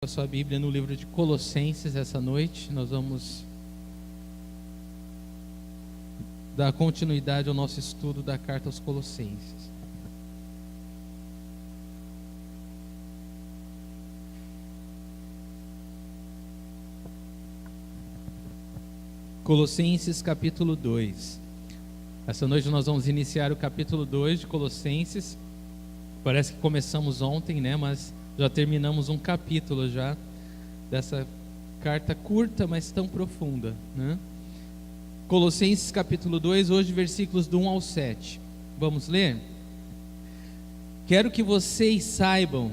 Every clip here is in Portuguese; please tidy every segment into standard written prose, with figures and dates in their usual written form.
A sua Bíblia no livro de Colossenses. Essa noite nós vamos dar continuidade ao nosso estudo da carta aos Colossenses. Colossenses capítulo 2. Essa noite nós vamos iniciar o capítulo 2 de Colossenses. Parece que começamos ontem, né? Mas já terminamos um capítulo já dessa carta curta, mas tão profunda, né? Colossenses capítulo 2, hoje versículos do 1 ao 7. Vamos ler? Quero que vocês saibam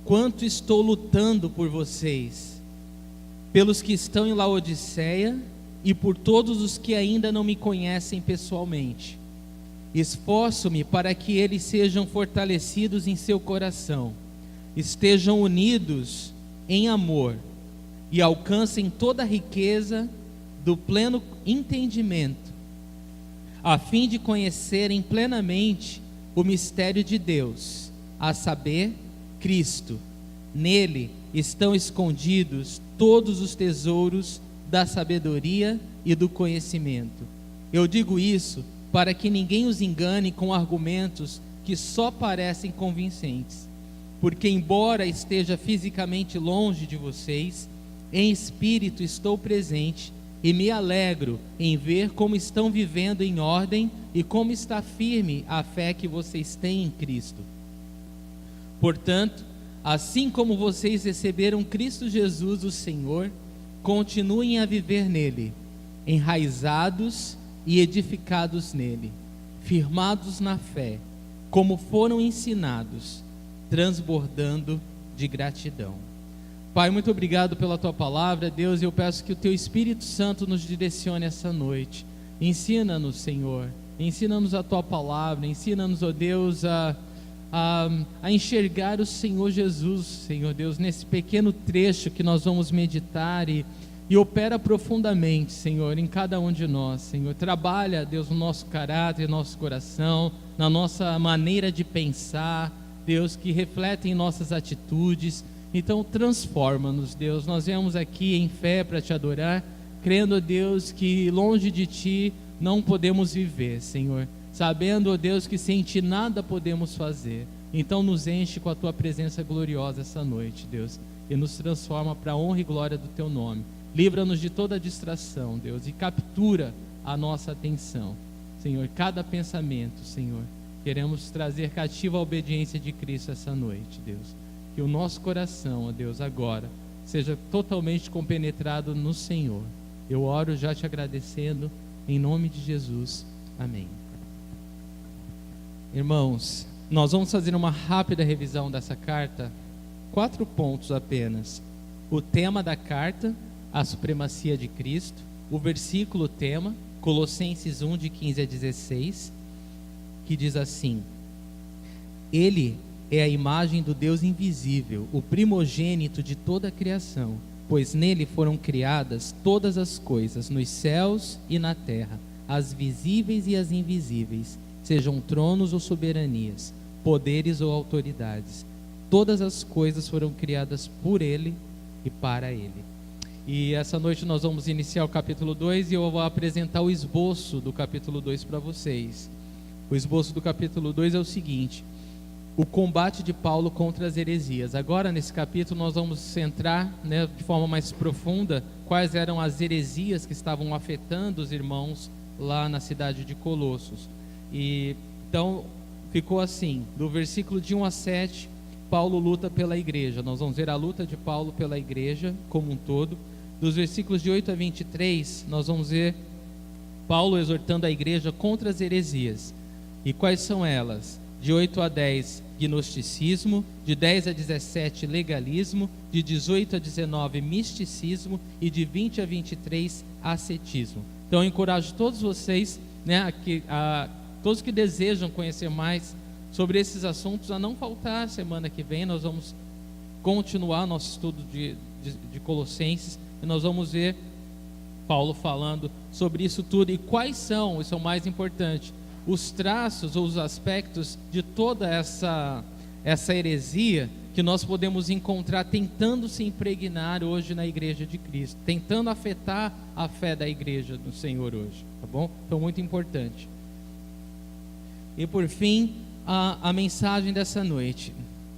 quanto estou lutando por vocês, pelos que estão em Laodiceia e por todos os que ainda não me conhecem pessoalmente. Esforço-me para que eles sejam fortalecidos em seu coração, estejam unidos em amor e alcancem toda a riqueza do pleno entendimento, a fim de conhecerem plenamente o mistério de Deus, a saber, Cristo. Nele estão escondidos todos os tesouros da sabedoria e do conhecimento. Eu digo isso para que ninguém os engane com argumentos que só parecem convincentes. Porque embora esteja fisicamente longe de vocês, em espírito estou presente e me alegro em ver como estão vivendo em ordem e como está firme a fé que vocês têm em Cristo. Portanto, assim como vocês receberam Cristo Jesus, o Senhor, continuem a viver nele, enraizados e edificados nele, firmados na fé, como foram ensinados, transbordando de gratidão. Pai, muito obrigado pela Tua palavra, Deus, eu peço que o Teu Espírito Santo nos direcione essa noite. Ensina-nos, Senhor, ensina-nos a Tua palavra, ensina-nos, ó Deus, a enxergar o Senhor Jesus, Senhor Deus, nesse pequeno trecho que nós vamos meditar e opera profundamente, Senhor, em cada um de nós, Senhor. Trabalha, Deus, no nosso caráter, no nosso coração, na nossa maneira de pensar, Deus, que refletem nossas atitudes. Então transforma-nos, Deus. Nós viemos aqui em fé para Te adorar, crendo, Deus, que longe de Ti não podemos viver, Senhor, sabendo, Deus, que sem Ti nada podemos fazer. Então nos enche com a Tua presença gloriosa essa noite, Deus, e nos transforma para a honra e glória do Teu nome. Livra-nos de toda distração, Deus, e captura a nossa atenção, Senhor, cada pensamento, Senhor. Queremos trazer cativa a obediência de Cristo essa noite, Deus. Que o nosso coração, ó Deus, agora, seja totalmente compenetrado no Senhor. Eu oro já Te agradecendo, em nome de Jesus. Amém. Irmãos, nós vamos fazer uma rápida revisão dessa carta. 4 pontos apenas. O tema da carta, a supremacia de Cristo. O versículo tema, Colossenses 1, de 15 a 16, que diz assim: Ele é a imagem do Deus invisível, o primogênito de toda a criação, pois nele foram criadas todas as coisas, nos céus e na terra, as visíveis e as invisíveis, sejam tronos ou soberanias, poderes ou autoridades. Todas as coisas foram criadas por ele e para ele. E essa noite nós vamos iniciar o capítulo 2 e eu vou apresentar o esboço do capítulo 2 para vocês. O esboço do capítulo 2 é o seguinte: o combate de Paulo contra as heresias. Agora, nesse capítulo, nós vamos centrar, né, de forma mais profunda quais eram as heresias que estavam afetando os irmãos lá na cidade de Colossos. E então, ficou assim, do versículo de 1 a 7, Paulo luta pela igreja. Nós vamos ver a luta de Paulo pela igreja como um todo. Dos versículos de 8 a 23, nós vamos ver Paulo exortando a igreja contra as heresias. E quais são elas? De 8 a 10, gnosticismo. De 10 a 17, legalismo. De 18 a 19, misticismo. E de 20 a 23, ascetismo. Então eu encorajo todos vocês, né, todos que desejam conhecer mais sobre esses assuntos, a não faltar semana que vem. Nós vamos continuar nosso estudo de Colossenses, e nós vamos ver Paulo falando sobre isso tudo e quais são, isso é o mais importante, os traços ou os aspectos de toda essa heresia que nós podemos encontrar tentando se impregnar hoje na igreja de Cristo, tentando afetar a fé da igreja do Senhor hoje, tá bom? Então, muito importante. E por fim, a mensagem dessa noite.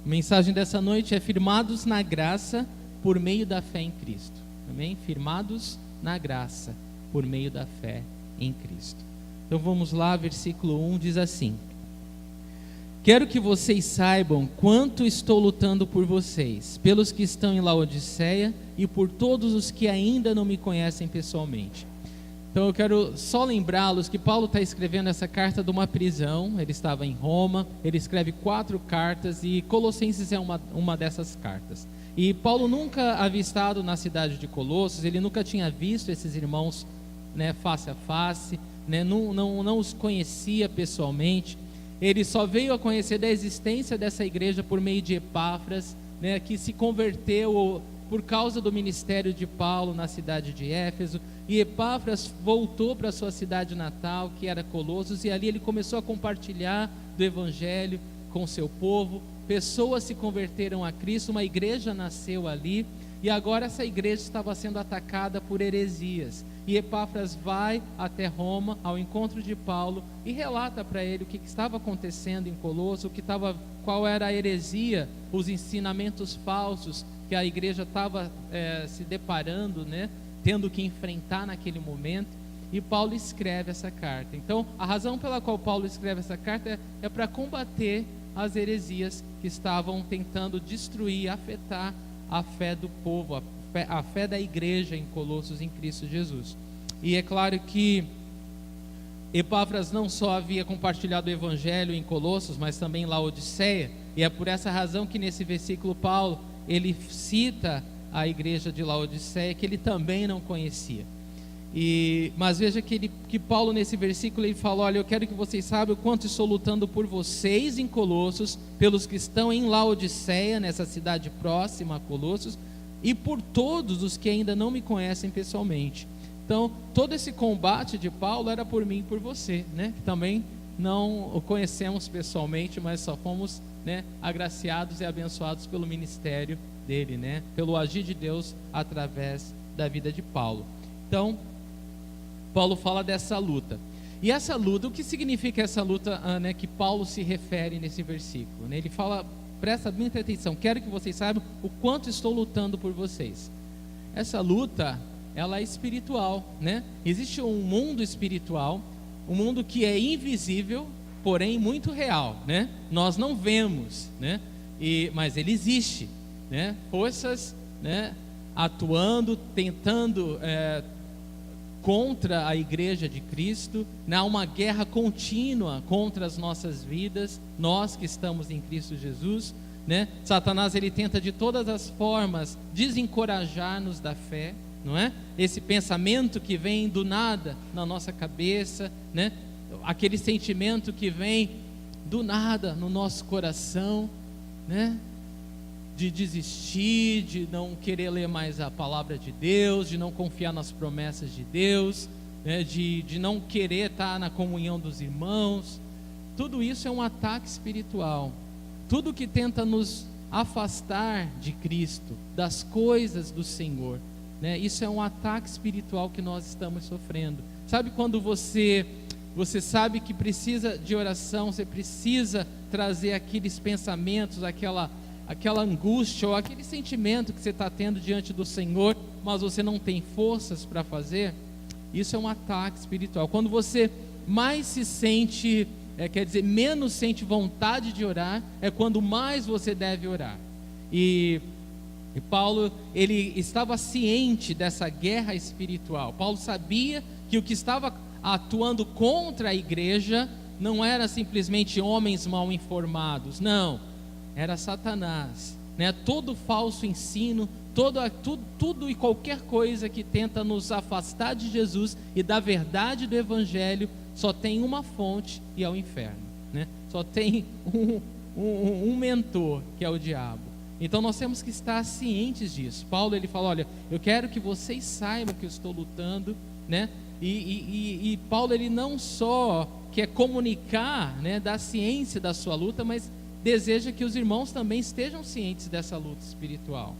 A mensagem dessa noite é: firmados na graça por meio da fé em Cristo. Amém? Firmados na graça por meio da fé em Cristo. Então vamos lá, versículo 1 diz assim: quero que vocês saibam quanto estou lutando por vocês, pelos que estão em Laodiceia e por todos os que ainda não me conhecem pessoalmente. Então eu quero só lembrá-los que Paulo está escrevendo essa carta de uma prisão. Ele estava em Roma, ele escreve 4 cartas e Colossenses é uma dessas cartas. E Paulo nunca havia estado na cidade de Colossos, ele nunca tinha visto esses irmãos, né, face a face, né, não os conhecia pessoalmente. Ele só veio a conhecer da existência dessa igreja por meio de Epáfras, né, que se converteu por causa do ministério de Paulo na cidade de Éfeso. E Epáfras voltou para a sua cidade natal, que era Colossos, e ali ele começou a compartilhar do evangelho com o seu povo. Pessoas se converteram a Cristo, uma igreja nasceu ali, e agora essa igreja estava sendo atacada por heresias. E Epáfras vai até Roma, ao encontro de Paulo, e relata para ele o que estava acontecendo em Colosso, qual era a heresia, os ensinamentos falsos que a igreja estava se deparando, né, tendo que enfrentar naquele momento. E Paulo escreve essa carta. Então, a razão pela qual Paulo escreve essa carta é para combater as heresias que estavam tentando destruir, afetar a fé do povo, a fé da igreja em Colossos, em Cristo Jesus. E é claro que Epáfras não só havia compartilhado o evangelho em Colossos, mas também em Laodiceia, e é por essa razão que nesse versículo Paulo, ele cita a igreja de Laodiceia, que ele também não conhecia. Mas veja que Paulo nesse versículo ele fala: olha, eu quero que vocês saibam o quanto estou lutando por vocês em Colossos, pelos que estão em Laodiceia, nessa cidade próxima a Colossos, e por todos os que ainda não me conhecem pessoalmente. Então, todo esse combate de Paulo era por mim e por você, né? Que também não o conhecemos pessoalmente, mas só fomos, né, agraciados e abençoados pelo ministério dele, né? Pelo agir de Deus através da vida de Paulo. Então, Paulo fala dessa luta. E essa luta, o que significa essa luta, né, que Paulo se refere nesse versículo? Né? Ele fala, presta muita atenção, quero que vocês saibam o quanto estou lutando por vocês. Essa luta, ela é espiritual, né? Existe um mundo espiritual, um mundo que é invisível, porém muito real, né? Nós não vemos, né? Mas ele existe, né? Forças, né, atuando, tentando contra a igreja de Cristo, né? Há uma guerra contínua contra as nossas vidas, nós que estamos em Cristo Jesus, né? Satanás, ele tenta de todas as formas desencorajar-nos da fé, não é? Esse pensamento que vem do nada na nossa cabeça, né? Aquele sentimento que vem do nada no nosso coração, né? De desistir, de não querer ler mais a palavra de Deus, de não confiar nas promessas de Deus, né? de não querer estar na comunhão dos irmãos. Tudo isso é um ataque espiritual. Tudo que tenta nos afastar de Cristo, das coisas do Senhor, né? Isso é um ataque espiritual que nós estamos sofrendo. Sabe quando você sabe que precisa de oração, você precisa trazer aqueles pensamentos, aquela angústia ou aquele sentimento que você está tendo diante do Senhor, mas você não tem forças para fazer? Isso é um ataque espiritual. Quando você mais se sente, menos sente vontade de orar, é quando mais você deve orar. E Paulo, ele estava ciente dessa guerra espiritual. Paulo sabia que o que estava atuando contra a igreja não era simplesmente homens mal informados, não, era Satanás, né? Todo falso ensino, tudo e qualquer coisa que tenta nos afastar de Jesus e da verdade do evangelho, só tem uma fonte, e é o inferno, né? Só tem um mentor, que é o diabo. Então nós temos que estar cientes disso. Paulo, ele fala: olha, eu quero que vocês saibam que eu estou lutando, né? E Paulo, ele não só quer comunicar, né, da ciência da sua luta, mas deseja que os irmãos também estejam cientes dessa luta espiritual.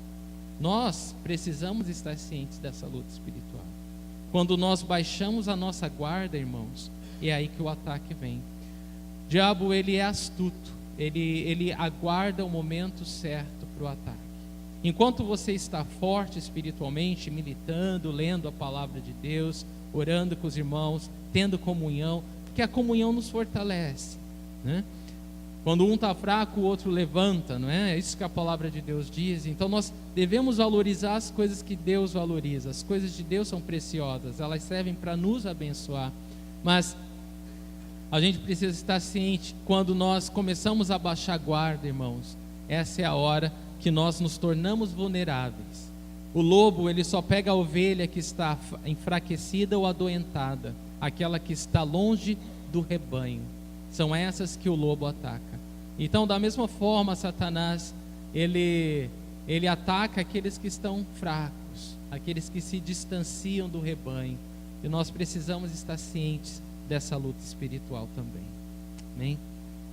Nós precisamos estar cientes dessa luta espiritual. Quando nós baixamos a nossa guarda, irmãos, é aí que o ataque vem. O diabo, ele é astuto, ele aguarda o momento certo para o ataque. Enquanto você está forte espiritualmente, militando, lendo a palavra de Deus, orando com os irmãos, tendo comunhão, porque a comunhão nos fortalece, né? Quando um está fraco, o outro levanta, não é? É isso que a palavra de Deus diz. Então nós devemos valorizar as coisas que Deus valoriza. As coisas de Deus são preciosas, elas servem para nos abençoar. Mas a gente precisa estar ciente, quando nós começamos a baixar a guarda, irmãos, essa é a hora que nós nos tornamos vulneráveis. O lobo, ele só pega a ovelha que está enfraquecida ou adoentada, aquela que está longe do rebanho. São essas que o lobo ataca. Então, da mesma forma, Satanás, ele ataca aqueles que estão fracos, aqueles que se distanciam do rebanho. E nós precisamos estar cientes dessa luta espiritual também. Amém?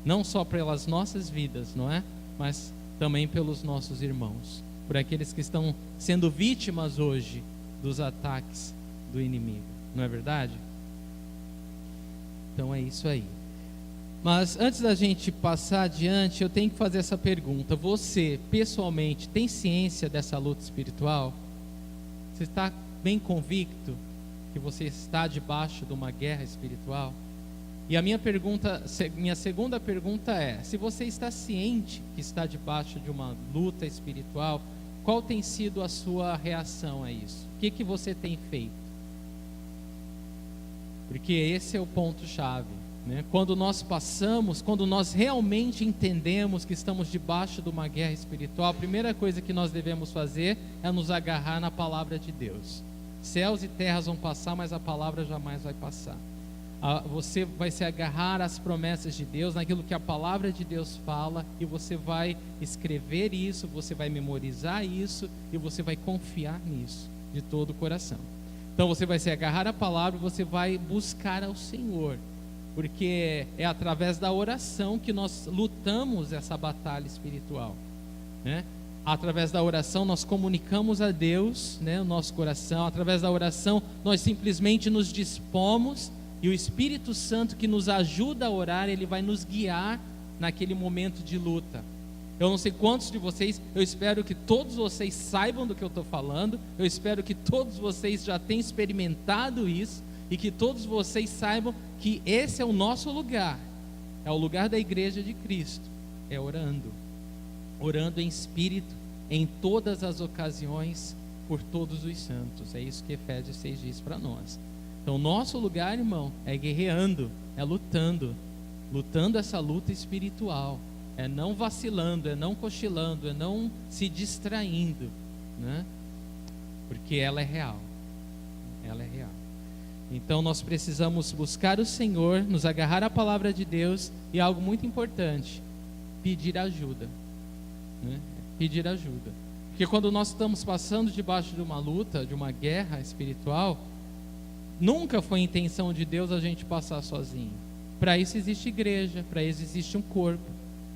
Não só pelas nossas vidas, não é? Mas também pelos nossos irmãos, por aqueles que estão sendo vítimas hoje dos ataques do inimigo. Não é verdade? Então é isso aí. Mas antes da gente passar adiante, eu tenho que fazer essa pergunta. Você, pessoalmente, tem ciência dessa luta espiritual? Você está bem convicto que você está debaixo de uma guerra espiritual? E a minha segunda pergunta é: se você está ciente que está debaixo de uma luta espiritual, qual tem sido a sua reação a isso? O que você tem feito? Porque esse é o ponto-chave, né? Quando nós realmente entendemos que estamos debaixo de uma guerra espiritual, a primeira coisa que nós devemos fazer é nos agarrar na palavra de Deus. Céus e terras vão passar, mas a palavra jamais vai passar. Você vai se agarrar às promessas de Deus, naquilo que a palavra de Deus fala, e você vai escrever isso, você vai memorizar isso, e você vai confiar nisso de todo o coração. Então você vai se agarrar à palavra e você vai buscar ao Senhor, porque é através da oração que nós lutamos essa batalha espiritual, né? Através da oração nós comunicamos a Deus, né, o nosso coração. Através da oração nós simplesmente nos dispomos, e o Espírito Santo que nos ajuda a orar, ele vai nos guiar naquele momento de luta. Eu não sei quantos de vocês, eu espero que todos vocês saibam do que eu estou falando, eu espero que todos vocês já tenham experimentado isso, e que todos vocês saibam que esse é o nosso lugar, é o lugar da igreja de Cristo, é orando em espírito, em todas as ocasiões, por todos os santos. É isso que Efésios 6 diz para nós. Então nosso lugar, irmão, é guerreando, é lutando essa luta espiritual, é não vacilando, é não cochilando, é não se distraindo, né? Porque ela é real, Então nós precisamos buscar o Senhor, nos agarrar à palavra de Deus, e algo muito importante, pedir ajuda, né? Pedir ajuda, porque quando nós estamos passando debaixo de uma luta, de uma guerra espiritual, nunca foi intenção de Deus a gente passar sozinho. Para isso existe igreja, para isso existe um corpo,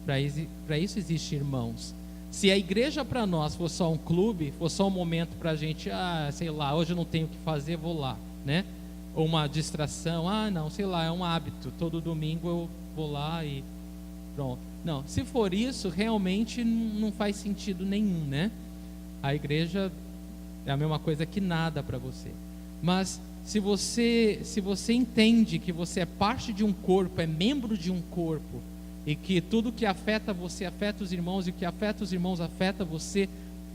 para isso existe irmãos. Se a igreja para nós for só um clube, for só um momento para a gente, sei lá, hoje eu não tenho o que fazer, vou lá, né? Ou uma distração, não, sei lá, é um hábito, todo domingo eu vou lá e pronto. Não, se for isso, realmente não faz sentido nenhum, né? A igreja é a mesma coisa que nada para você. Mas se você entende que você é parte de um corpo, é membro de um corpo, e que tudo que afeta você afeta os irmãos, e o que afeta os irmãos afeta você,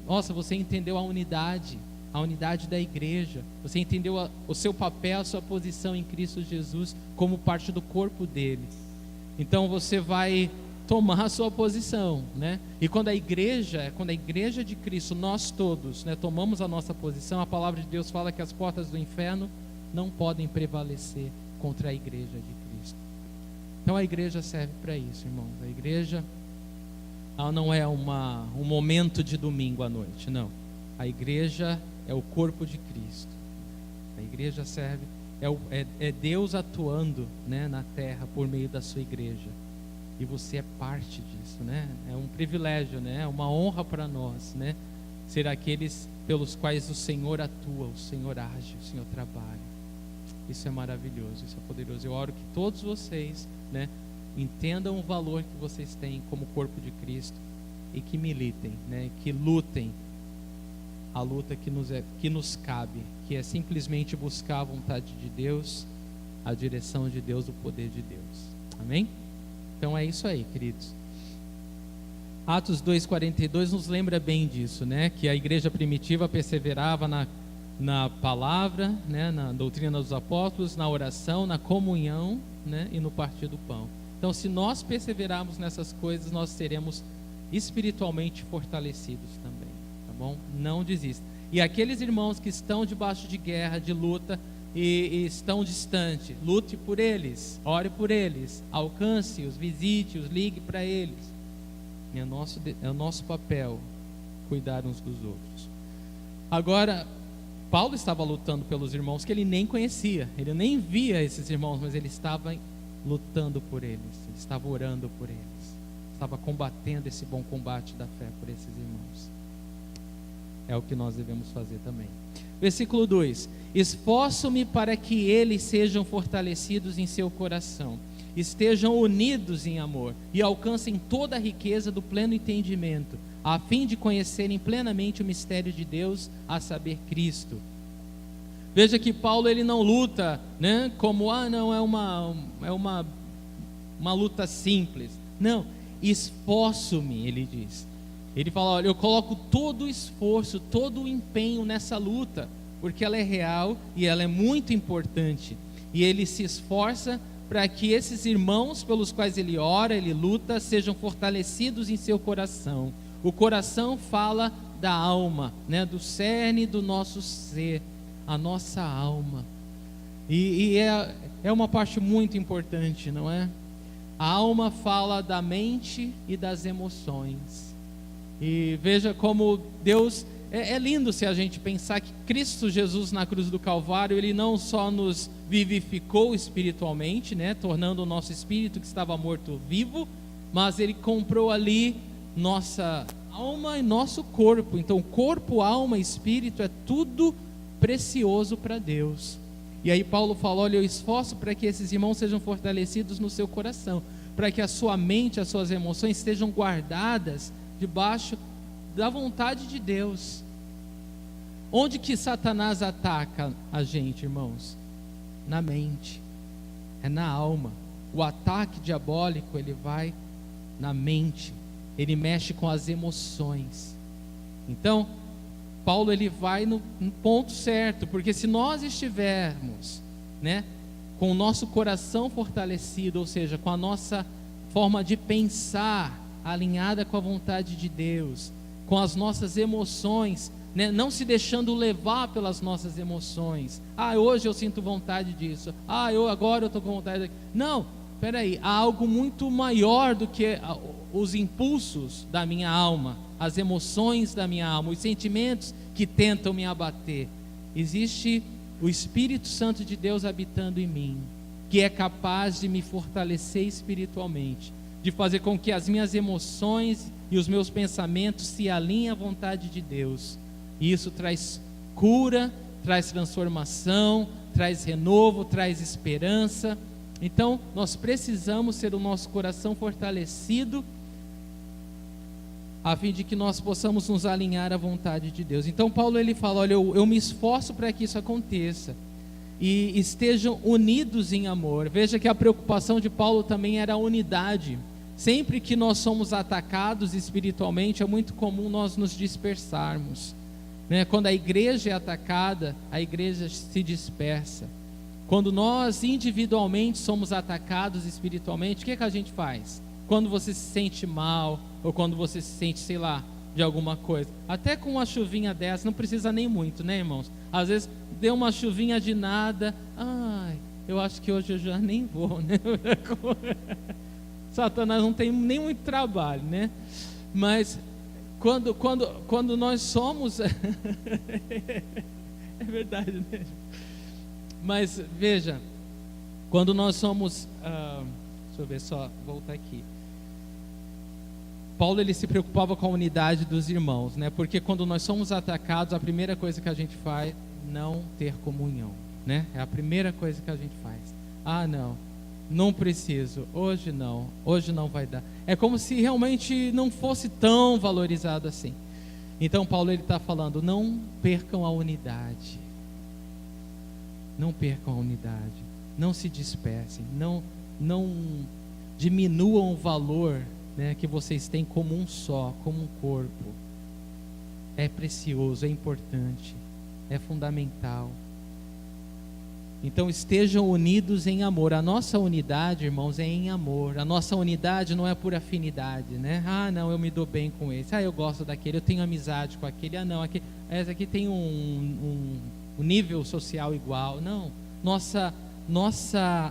nossa, você entendeu a unidade da igreja, você entendeu o seu papel, a sua posição em Cristo Jesus como parte do corpo dele. Então você vai tomar a sua posição, né? E quando a igreja de Cristo, nós todos, né, tomamos a nossa posição, a palavra de Deus fala que as portas do inferno não podem prevalecer contra a igreja de Cristo. Então a igreja serve para isso, irmãos. A igreja, ela não é um momento de domingo à noite, não. A igreja é o corpo de Cristo. A igreja serve, é Deus atuando, né, na terra por meio da sua igreja. E você é parte disso, né? É um privilégio, né? É uma honra para nós, né? Ser aqueles pelos quais o Senhor atua, o Senhor age, o Senhor trabalha. Isso é maravilhoso, isso é poderoso. Eu oro que todos vocês, né, entendam o valor que vocês têm como corpo de Cristo e que militem, né? Que lutem a luta que nos cabe, que é simplesmente buscar a vontade de Deus, a direção de Deus, o poder de Deus. Amém? Então é isso aí, queridos. Atos 2:42 nos lembra bem disso, né? Que a igreja primitiva perseverava na palavra, né? Na doutrina dos apóstolos, na oração, na comunhão, né? E no partir do pão. Então, se nós perseverarmos nessas coisas, nós seremos espiritualmente fortalecidos também, tá bom? Não desista. E aqueles irmãos que estão debaixo de guerra, de luta e estão distantes, lute por eles, ore por eles, alcance-os, visite-os, ligue para eles. É o nosso papel cuidar uns dos outros. Agora, Paulo estava lutando pelos irmãos que ele nem conhecia, ele nem via esses irmãos, mas ele estava lutando por eles, ele estava orando por eles, estava combatendo esse bom combate da fé por esses irmãos. É o que nós devemos fazer também. Versículo 2: esforço-me para que eles sejam fortalecidos em seu coração, estejam unidos em amor e alcancem toda a riqueza do pleno entendimento, a fim de conhecerem plenamente o mistério de Deus, a saber, Cristo. Veja que Paulo, ele não luta, né, como, não, é uma luta simples. Não, esforço-me, ele diz. Ele fala, olha, eu coloco todo o esforço, todo o empenho nessa luta, porque ela é real e ela é muito importante. E ele se esforça para que esses irmãos pelos quais ele ora, ele luta, sejam fortalecidos em seu coração. O coração fala da alma, né, do cerne do nosso ser, a nossa alma. E é uma parte muito importante, não é? A alma fala da mente e das emoções. E veja como Deus, é lindo se a gente pensar que Cristo Jesus na cruz do Calvário, ele não só nos vivificou espiritualmente, né, tornando o nosso espírito que estava morto vivo, mas ele comprou ali nossa alma e nosso corpo. Então corpo, alma e espírito é tudo precioso para Deus. E aí Paulo fala, olha, eu esforço para que esses irmãos sejam fortalecidos no seu coração, para que a sua mente, as suas emoções estejam guardadas debaixo da vontade de Deus. Onde que Satanás ataca a gente, irmãos? Na mente, é na alma. O ataque diabólico, ele vai na mente, ele mexe com as emoções. Então, Paulo, ele vai no ponto certo, porque se nós estivermos, né, com o nosso coração fortalecido, ou seja, com a nossa forma de pensar alinhada com a vontade de Deus, com as nossas emoções, né, não se deixando levar pelas nossas emoções. Hoje eu sinto vontade disso. Agora eu estou com vontade daquilo. Não, peraí, há algo muito maior do que os impulsos da minha alma, as emoções da minha alma, os sentimentos que tentam me abater. Existe o Espírito Santo de Deus habitando em mim, que é capaz de me fortalecer espiritualmente, de fazer com que as minhas emoções e os meus pensamentos se alinhem à vontade de Deus. E isso traz cura, traz transformação, traz renovo, traz esperança. Então nós precisamos ter o nosso coração fortalecido, a fim de que nós possamos nos alinhar à vontade de Deus. Então Paulo, ele fala, olha, eu me esforço para que isso aconteça, e estejam unidos em amor. Veja que a preocupação de Paulo também era a unidade. Sempre que nós somos atacados espiritualmente, é muito comum nós nos dispersarmos, né? Quando a igreja é atacada, a igreja se dispersa. Quando nós individualmente somos atacados espiritualmente, o que a gente faz? Quando você se sente mal, ou quando você se sente, sei lá, de alguma coisa, até com uma chuvinha dessa, não precisa nem muito, né, irmãos? Às vezes deu uma chuvinha de nada, eu acho que hoje eu já nem vou, né? Satanás não tem nem muito trabalho, né? Mas quando nós somos é verdade, né? Mas veja, quando nós somos deixa eu ver, só voltar aqui. Paulo ele se preocupava com a unidade dos irmãos, né? Porque quando nós somos atacados, a primeira coisa que a gente faz é não ter comunhão, né? É a primeira coisa que a gente faz. Ah, não preciso, hoje não vai dar. É como se realmente não fosse tão valorizado assim. Então Paulo ele está falando, não percam a unidade. Não percam a unidade. Não se dispersem. Não diminuam o valor, né, que vocês têm como um só, como um corpo. É precioso, é importante, é fundamental. Então estejam unidos em amor. A nossa unidade, irmãos, é em amor. A nossa unidade não é por afinidade, né? Ah, não, eu me dou bem com esse. Ah, eu gosto daquele, eu tenho amizade com aquele. Ah, não, esse aqui tem um nível social igual. Não,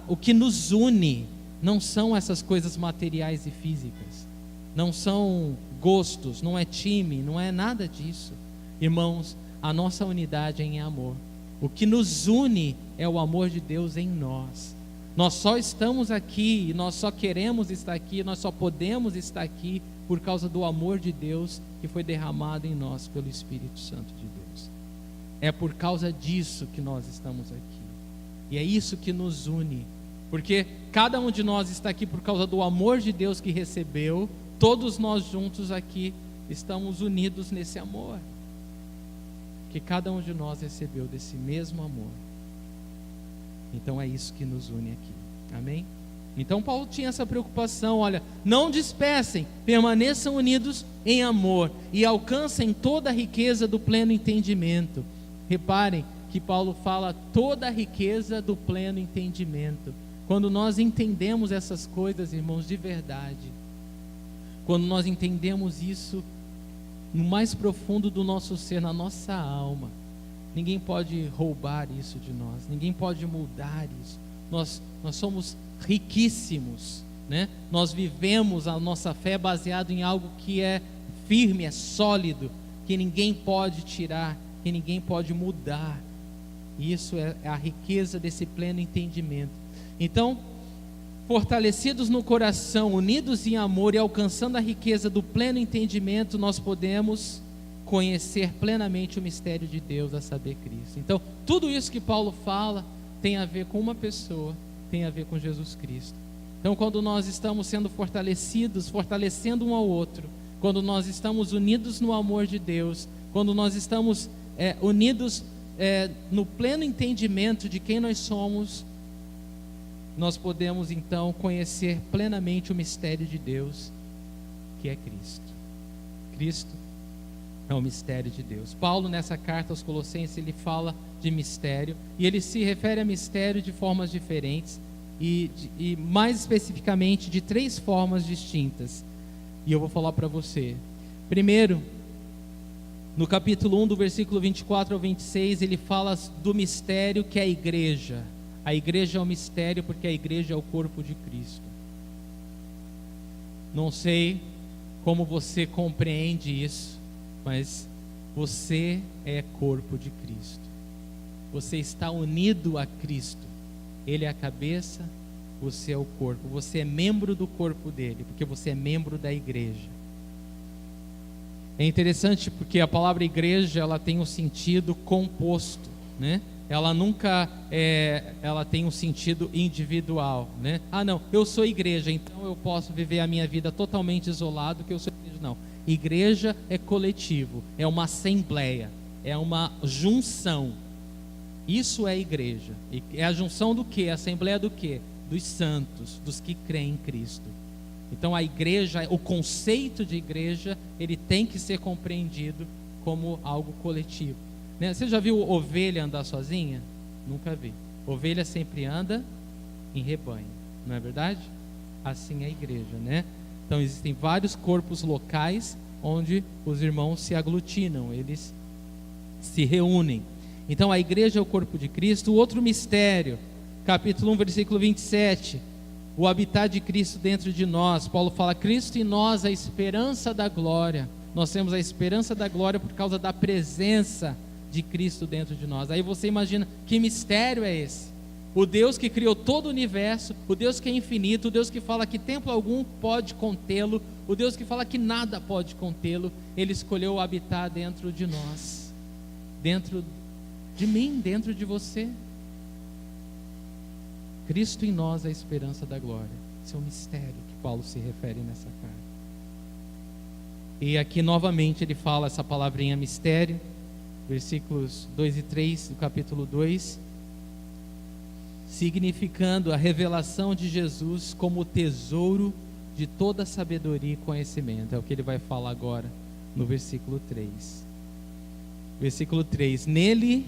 o que nos une não são essas coisas materiais e físicas. Não são gostos, não é time, não é nada disso. Irmãos, a nossa unidade é em amor. O que nos une é o amor de Deus em nós. Nós só estamos aqui, nós só queremos estar aqui, nós só podemos estar aqui por causa do amor de Deus que foi derramado em nós pelo Espírito Santo de Deus. É por causa disso que nós estamos aqui. E é isso que nos une. Porque cada um de nós está aqui por causa do amor de Deus que recebeu. Todos nós juntos aqui estamos unidos nesse amor que cada um de nós recebeu, desse mesmo amor. Então é isso que nos une aqui, amém? Então Paulo tinha essa preocupação, olha, não dispersem, permaneçam unidos em amor e alcancem toda a riqueza do pleno entendimento. Reparem que Paulo fala toda a riqueza do pleno entendimento. Quando nós entendemos essas coisas, irmãos, de verdade, quando nós entendemos isso no mais profundo do nosso ser, na nossa alma, ninguém pode roubar isso de nós, ninguém pode mudar isso. Nós somos riquíssimos, né? Nós vivemos a nossa fé baseado em algo que é firme, é sólido, que ninguém pode tirar, que ninguém pode mudar. Isso é a riqueza desse pleno entendimento. Então, fortalecidos no coração, unidos em amor e alcançando a riqueza do pleno entendimento, nós podemos conhecer plenamente o mistério de Deus, a saber, Cristo. Então, tudo isso que Paulo fala tem a ver com uma pessoa, tem a ver com Jesus Cristo. Então, quando nós estamos sendo fortalecidos, fortalecendo um ao outro, quando nós estamos unidos no amor de Deus, quando nós estamos unidos no pleno entendimento de quem nós somos, nós podemos então conhecer plenamente o mistério de Deus, que é Cristo. Cristo é o mistério de Deus. Paulo, nessa carta aos Colossenses, ele fala de mistério, e ele se refere a mistério de formas diferentes, e mais especificamente de 3 formas distintas. E eu vou falar para você. Primeiro, no capítulo 1, do versículo 24 ao 26, ele fala do mistério que é a igreja. A igreja é um mistério porque a igreja é o corpo de Cristo. Não sei como você compreende isso, mas você é corpo de Cristo. Você está unido a Cristo. Ele é a cabeça, você é o corpo. Você é membro do corpo dele, porque você é membro da igreja. É interessante porque a palavra igreja, ela tem um sentido composto, né? Ela nunca ela tem um sentido individual, né? Ah, não, eu sou igreja, então eu posso viver a minha vida totalmente isolado, que eu sou igreja. Não, igreja é coletivo, é uma assembleia, é uma junção. Isso é igreja. E é a junção do quê? A assembleia do quê? Dos santos, dos que creem em Cristo. Então a igreja, o conceito de igreja, ele tem que ser compreendido como algo coletivo. Você já viu ovelha andar sozinha? Nunca vi. Ovelha sempre anda em rebanho, não é verdade? Assim é a igreja, né? Então existem vários corpos locais onde os irmãos se aglutinam, eles se reúnem. Então a igreja é o corpo de Cristo. O outro mistério, capítulo 1, versículo 27, o habitar de Cristo dentro de nós. Paulo fala, Cristo em nós, a esperança da glória. Nós temos a esperança da glória por causa da presença de Cristo dentro de nós. Aí você imagina, que mistério é esse? O Deus que criou todo o universo, o Deus que é infinito, o Deus que fala que templo algum pode contê-lo, o Deus que fala que nada pode contê-lo, Ele escolheu habitar dentro de nós, dentro de mim, dentro de você. Cristo em nós é a esperança da glória. Esse é o mistério que Paulo se refere nessa carta. E aqui novamente ele fala essa palavrinha mistério, versículos 2 e 3 do capítulo 2, significando a revelação de Jesus como o tesouro de toda sabedoria e conhecimento. É o que ele vai falar agora no versículo 3. Versículo 3: nele,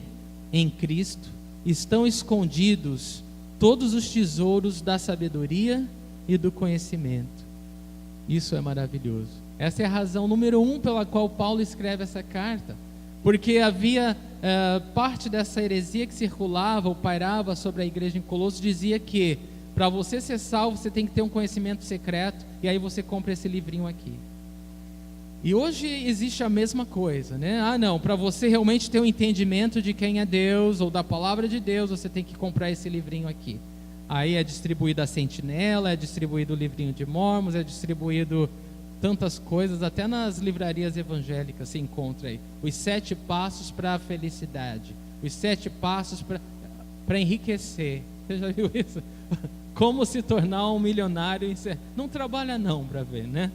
em Cristo, estão escondidos todos os tesouros da sabedoria e do conhecimento. Isso é maravilhoso. Essa é a razão número 1 pela qual Paulo escreve essa carta, porque havia parte dessa heresia que circulava ou pairava sobre a igreja em Colossos, dizia que para você ser salvo você tem que ter um conhecimento secreto, e aí você compra esse livrinho aqui. E hoje existe a mesma coisa, né? Não, para você realmente ter um entendimento de quem é Deus ou da palavra de Deus, você tem que comprar esse livrinho aqui. Aí é distribuído a Sentinela, é distribuído o livrinho de Mormons, é distribuído tantas coisas, até nas livrarias evangélicas se encontra aí. Os 7 passos para a felicidade, os 7 passos para enriquecer. Você já viu isso? Como se tornar um milionário. Não trabalha não para ver, né?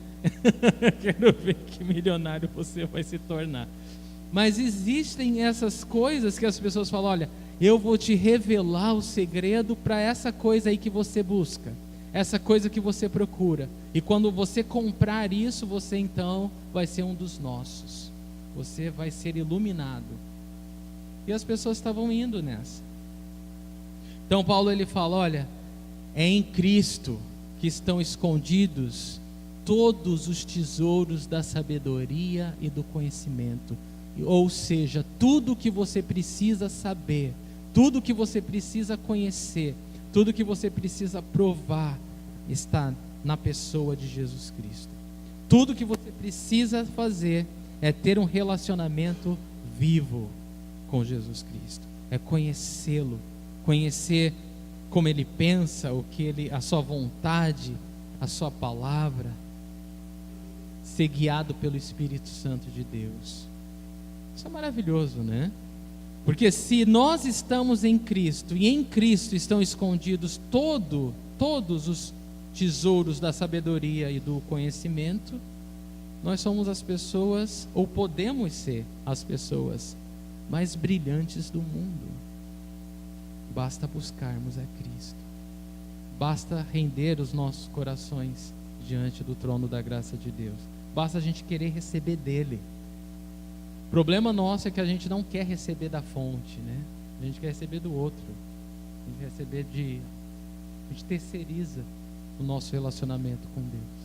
Quero ver que milionário você vai se tornar. Mas existem essas coisas que as pessoas falam: olha, eu vou te revelar o segredo para essa coisa aí que você busca, essa coisa que você procura, e quando você comprar isso, você então vai ser um dos nossos, você vai ser iluminado. E as pessoas estavam indo nessa. Então Paulo ele fala: olha, é em Cristo que estão escondidos todos os tesouros da sabedoria e do conhecimento. Ou seja, tudo que você precisa saber, tudo que você precisa conhecer, tudo que você precisa provar está na pessoa de Jesus Cristo. Tudo que você precisa fazer é ter um relacionamento vivo com Jesus Cristo, é conhecê-lo, conhecer como ele pensa, a sua vontade, a sua palavra, ser guiado pelo Espírito Santo de Deus. Isso é maravilhoso, né? Porque se nós estamos em Cristo, e em Cristo estão escondidos todos os tesouros da sabedoria e do conhecimento, nós somos as pessoas, ou podemos ser as pessoas mais brilhantes do mundo. Basta buscarmos a Cristo, basta render os nossos corações diante do trono da graça de Deus, basta a gente querer receber dele. O problema nosso é que a gente não quer receber da fonte, né? A gente quer receber do outro, a gente terceiriza o nosso relacionamento com Deus.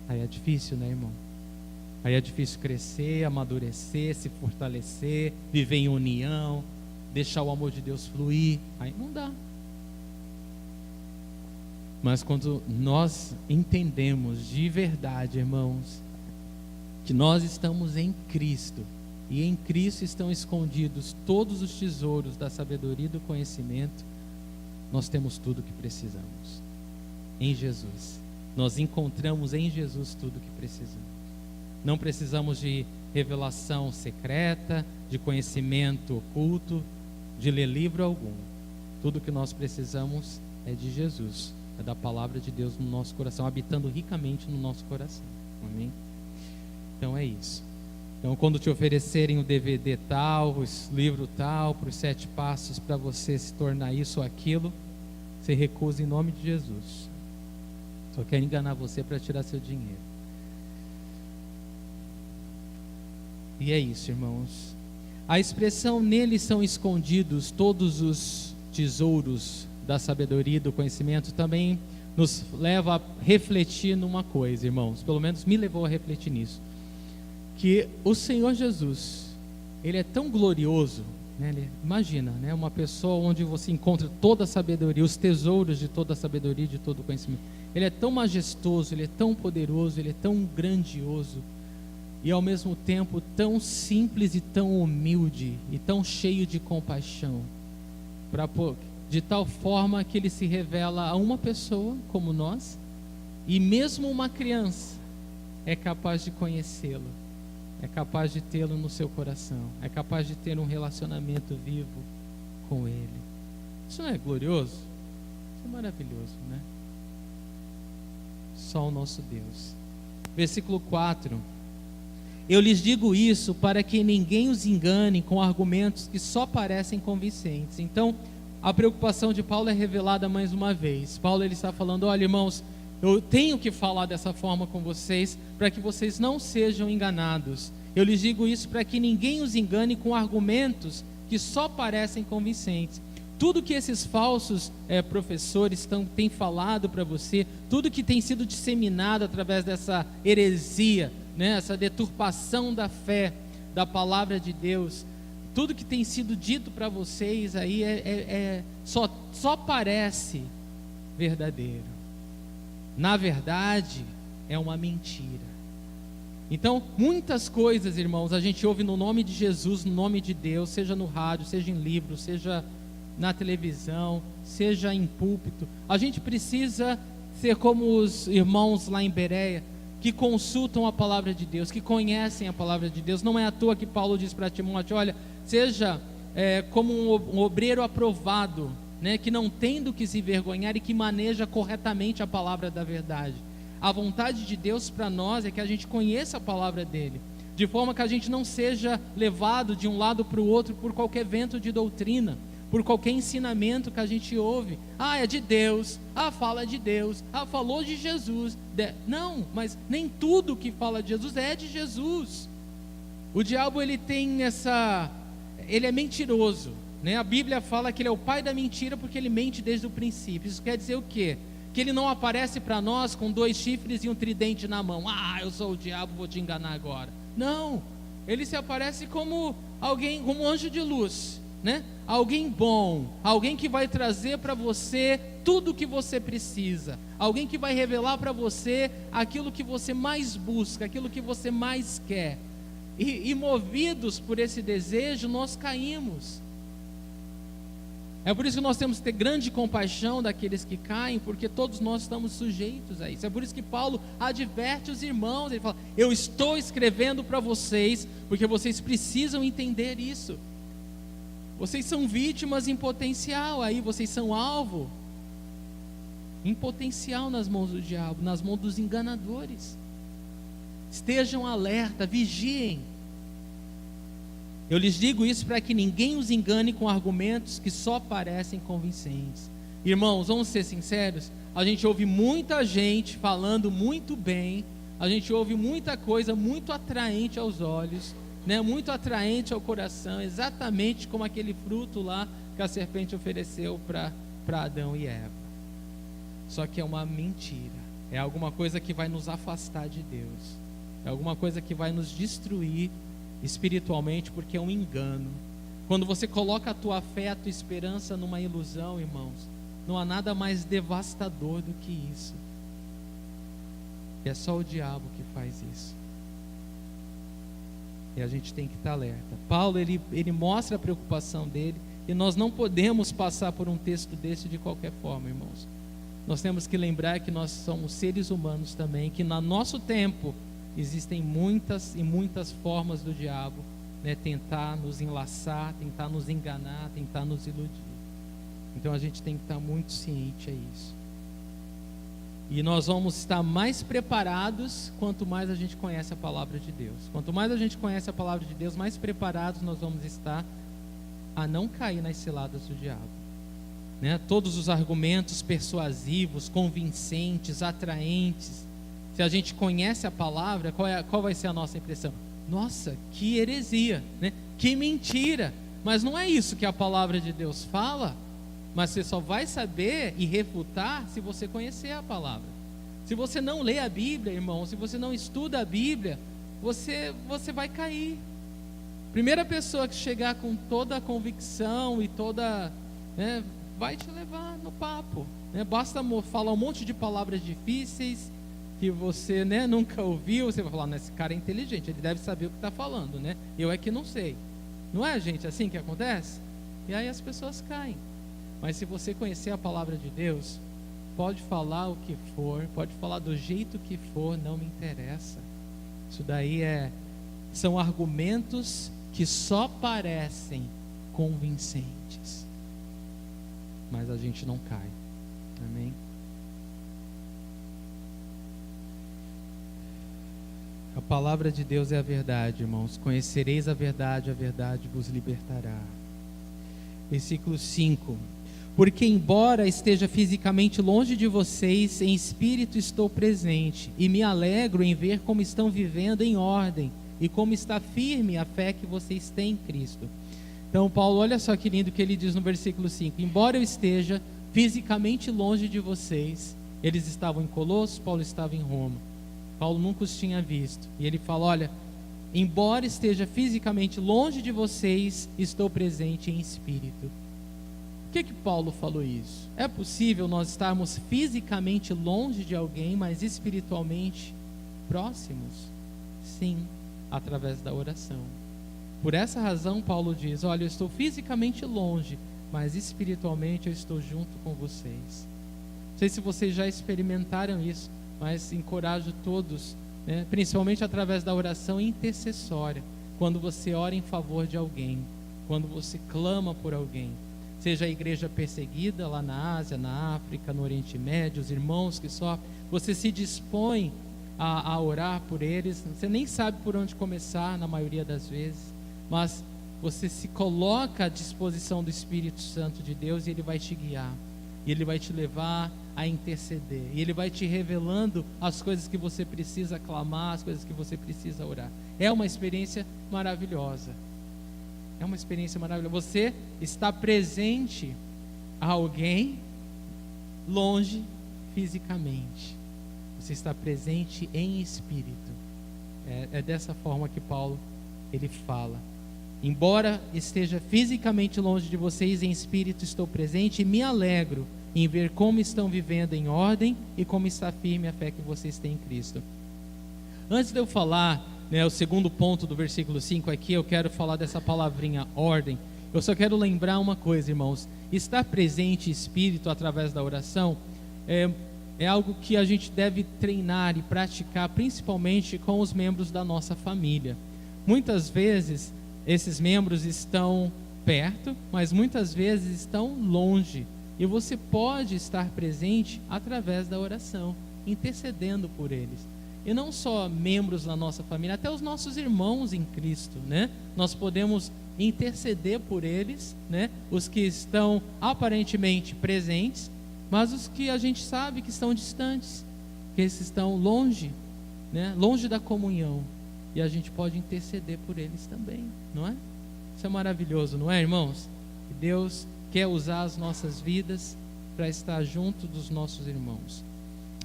Aí é difícil, né, irmão? Aí é difícil crescer, amadurecer, se fortalecer, viver em união, deixar o amor de Deus fluir. Aí não dá. Mas quando nós entendemos de verdade, irmãos, que nós estamos em Cristo, e em Cristo estão escondidos todos os tesouros da sabedoria e do conhecimento, nós temos tudo o que precisamos. Em Jesus. Nós encontramos em Jesus tudo o que precisamos. Não precisamos de revelação secreta, de conhecimento oculto, de ler livro algum. Tudo que nós precisamos é de Jesus, é da palavra de Deus no nosso coração, habitando ricamente no nosso coração. Amém? Então é isso. Então quando te oferecerem o DVD tal, o livro tal, para os 7 passos para você se tornar isso ou aquilo, você recusa em nome de Jesus. Só quer enganar você para tirar seu dinheiro. E é isso, irmãos. A expressão nele são escondidos todos os tesouros da sabedoria e do conhecimento também nos leva a refletir numa coisa, irmãos. Pelo menos me levou a refletir nisso. Que o Senhor Jesus, Ele é tão glorioso, né? Imagina, né? Uma pessoa onde você encontra toda a sabedoria, os tesouros de toda a sabedoria e de todo o conhecimento. Ele é tão majestoso, Ele é tão poderoso, Ele é tão grandioso, e ao mesmo tempo tão simples e tão humilde, e tão cheio de compaixão, de tal forma que Ele se revela a uma pessoa como nós, e mesmo uma criança, é capaz de conhecê-lo, é capaz de tê-lo no seu coração, é capaz de ter um relacionamento vivo com Ele. Isso não é glorioso? Isso é maravilhoso, né? Só o nosso Deus. Versículo 4: eu lhes digo isso para que ninguém os engane com argumentos que só parecem convincentes. Então, a preocupação de Paulo é revelada mais uma vez. Paulo ele está falando: olha, irmãos, eu tenho que falar dessa forma com vocês para que vocês não sejam enganados. Eu lhes digo isso para que ninguém os engane com argumentos que só parecem convincentes. Tudo que esses falsos professores têm falado para você, tudo que tem sido disseminado através dessa heresia, né, essa deturpação da fé, da palavra de Deus, tudo que tem sido dito para vocês aí só parece verdadeiro. Na verdade, é uma mentira. Então, muitas coisas, irmãos, a gente ouve no nome de Jesus, no nome de Deus, seja no rádio, seja em livro, seja na televisão, seja em púlpito. A gente precisa ser como os irmãos lá em Bereia, que consultam a palavra de Deus, que conhecem a palavra de Deus. Não é à toa que Paulo diz para Timóteo: olha, seja como um obreiro aprovado, né, que não tem do que se envergonhar e que maneja corretamente a palavra da verdade. A vontade de Deus para nós é que a gente conheça a palavra dele, de forma que a gente não seja levado de um lado para o outro por qualquer vento de doutrina, por qualquer ensinamento que a gente ouve. Ah, é de Deus, fala de Deus, falou de Jesus. Não, mas nem tudo que fala de Jesus é de Jesus. O diabo ele é mentiroso, né? A Bíblia fala que ele é o pai da mentira porque ele mente desde o princípio. Isso quer dizer o quê? Que ele não aparece para nós com 2 chifres e um tridente na mão. Eu sou o diabo, vou te enganar agora. Não, ele se aparece como alguém, como um anjo de luz, né? Alguém bom, alguém que vai trazer para você tudo o que você precisa, alguém que vai revelar para você aquilo que você mais busca, aquilo que você mais quer. E movidos por esse desejo, nós caímos. É por isso que nós temos que ter grande compaixão daqueles que caem, porque todos nós estamos sujeitos a isso. É por isso que Paulo adverte os irmãos, ele fala: eu estou escrevendo para vocês, porque vocês precisam entender isso. Vocês são vítimas em potencial, aí vocês são alvo em potencial nas mãos do diabo, nas mãos dos enganadores. Estejam alerta, vigiem. Eu lhes digo isso para que ninguém os engane com argumentos que só parecem convincentes. Irmãos, vamos ser sinceros, a gente ouve muita gente falando muito bem, a gente ouve muita coisa muito atraente aos olhos, né? Muito atraente ao coração, exatamente como aquele fruto lá que a serpente ofereceu para Adão e Eva. Só que é uma mentira, é alguma coisa que vai nos afastar de Deus, é alguma coisa que vai nos destruir espiritualmente, porque é um engano. Quando você coloca a tua fé, a tua esperança numa ilusão, irmãos, não há nada mais devastador do que isso. É só o diabo que faz isso. E a gente tem que estar alerta. Paulo, ele mostra a preocupação dele, e nós não podemos passar por um texto desse de qualquer forma, irmãos. Nós temos que lembrar que nós somos seres humanos também, que no nosso tempo existem muitas e muitas formas do diabo, né, tentar nos enlaçar, tentar nos enganar, tentar nos iludir. Então a gente tem que estar muito ciente a isso. E nós vamos estar mais preparados quanto mais a gente conhece a palavra de Deus. Quanto mais a gente conhece a palavra de Deus, mais preparados nós vamos estar a não cair nas ciladas do diabo, né? Todos os argumentos persuasivos, convincentes, atraentes. Se a gente conhece a palavra, qual vai ser a nossa impressão? Nossa, que heresia, né? Que mentira. Mas não é isso que a palavra de Deus fala. Mas você só vai saber e refutar se você conhecer a palavra. Se você não lê a Bíblia, irmão, se você não estuda a Bíblia, você vai cair. Primeira pessoa que chegar com toda a convicção e toda, né, vai te levar no papo, né? Basta falar um monte de palavras difíceis que você, né, nunca ouviu. Você vai falar: esse cara é inteligente, ele deve saber o que está falando, né? Eu é que não sei. Não é, gente, assim que acontece? E aí as pessoas caem. Mas se você conhecer a palavra de Deus, pode falar o que for, pode falar do jeito que for, não me interessa. Isso daí são argumentos que só parecem convincentes, mas a gente não cai. Amém? A palavra de Deus é a verdade, irmãos. Conhecereis a verdade vos libertará. Versículo 5. Porque embora esteja fisicamente longe de vocês, em espírito estou presente, e me alegro em ver como estão vivendo em ordem, e como está firme a fé que vocês têm em Cristo. Então Paulo, olha só que lindo que ele diz no versículo 5. Embora eu esteja fisicamente longe de vocês, eles estavam em Colossos, Paulo estava em Roma. Paulo nunca os tinha visto. E ele fala, olha, embora esteja fisicamente longe de vocês, estou presente em espírito. Por que Paulo falou isso? É possível nós estarmos fisicamente longe de alguém, mas espiritualmente próximos? Sim, através da oração. Por essa razão, Paulo diz, olha, eu estou fisicamente longe, mas espiritualmente eu estou junto com vocês. Não sei se vocês já experimentaram isso, mas encorajo todos, né, principalmente através da oração intercessória, quando você ora em favor de alguém, quando você clama por alguém, seja a igreja perseguida lá na Ásia, na África, no Oriente Médio, os irmãos que sofrem, você se dispõe a orar por eles, você nem sabe por onde começar na maioria das vezes, mas você se coloca à disposição do Espírito Santo de Deus e Ele vai te guiar, e Ele vai te levar a interceder, e Ele vai te revelando as coisas que você precisa clamar, as coisas que você precisa orar. É uma experiência maravilhosa. É uma experiência maravilhosa. Você está presente a alguém longe fisicamente. Você está presente em espírito. É dessa forma que Paulo ele fala. Embora esteja fisicamente longe de vocês, em espírito estou presente e me alegro em ver como estão vivendo em ordem e como está firme a fé que vocês têm em Cristo. Antes de eu falar, o segundo ponto do versículo 5 aqui, eu quero falar dessa palavrinha ordem. Eu só quero lembrar uma coisa, irmãos. Estar presente em espírito através da oração é algo que a gente deve treinar e praticar, principalmente com os membros da nossa família. Muitas vezes esses membros estão perto, mas muitas vezes estão longe. E você pode estar presente através da oração, intercedendo por eles. E não só membros da nossa família, até os nossos irmãos em Cristo, né? Nós podemos interceder por eles, né? Os que estão aparentemente presentes, mas os que a gente sabe que estão distantes, que esses estão longe, né? Longe da comunhão. E a gente pode interceder por eles também, não é? Isso é maravilhoso, não é, irmãos? Que Deus quer usar as nossas vidas para estar junto dos nossos irmãos.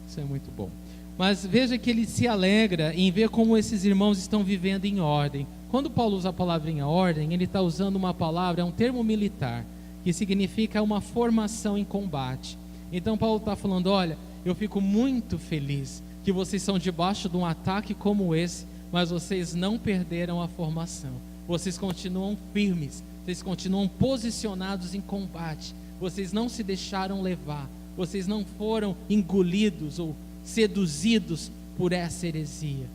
Isso é muito bom. Mas veja que ele se alegra em ver como esses irmãos estão vivendo em ordem. Quando Paulo usa a palavrinha ordem, ele está usando uma palavra, é um termo militar, que significa uma formação em combate. Então Paulo está falando, olha, eu fico muito feliz que vocês são debaixo de um ataque como esse, mas vocês não perderam a formação. Vocês continuam firmes, vocês continuam posicionados em combate, vocês não se deixaram levar, vocês não foram engolidos ou seduzidos por essa heresia.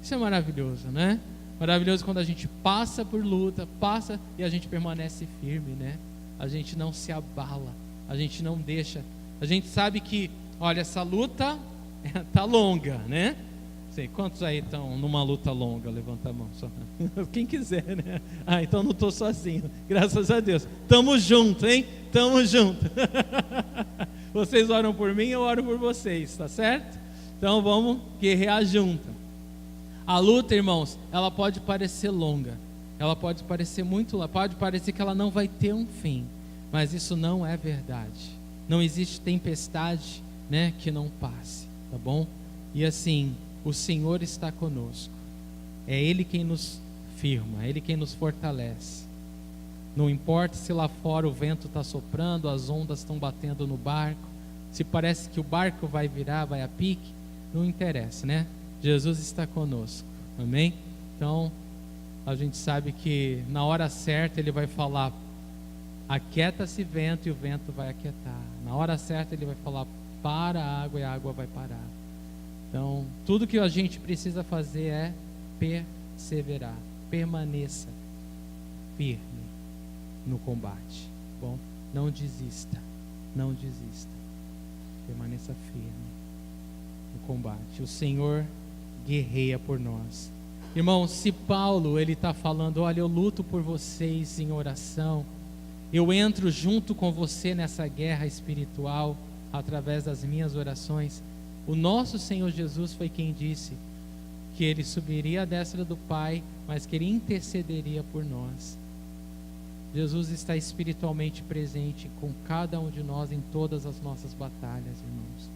Isso é maravilhoso, né? Maravilhoso quando a gente passa por luta, passa e a gente permanece firme, né? A gente não se abala, a gente não deixa, a gente sabe que, olha, essa luta tá longa, né? Sei, quantos aí estão numa luta longa? Levanta a mão só. Quem quiser, né? Ah, então não estou sozinho, graças a Deus. Tamo junto, hein? Tamo junto. Vocês oram por mim, eu oro por vocês, tá certo? Então vamos guerrear junto. A luta, irmãos, ela pode parecer longa, ela pode parecer muito longa, pode parecer que ela não vai ter um fim, mas isso não é verdade. Não existe tempestade, né, que não passe, tá bom? E assim, o Senhor está conosco, é Ele quem nos firma, é Ele quem nos fortalece. Não importa se lá fora o vento está soprando, as ondas estão batendo no barco, se parece que o barco vai virar, vai a pique, não interessa, né? Jesus está conosco, amém? Então, a gente sabe que na hora certa Ele vai falar, aquieta-se vento, e o vento vai aquietar. Na hora certa Ele vai falar, para a água, e a água vai parar. Então, tudo que a gente precisa fazer é perseverar. Permaneça firme no combate. Bom, não desista. Não desista. Permaneça firme no combate. O Senhor guerreia por nós. Irmão, se Paulo ele está falando, olha, eu luto por vocês em oração, eu entro junto com você nessa guerra espiritual através das minhas orações. O nosso Senhor Jesus foi quem disse que ele subiria à destra do Pai, mas que ele intercederia por nós. Jesus está espiritualmente presente com cada um de nós em todas as nossas batalhas, irmãos.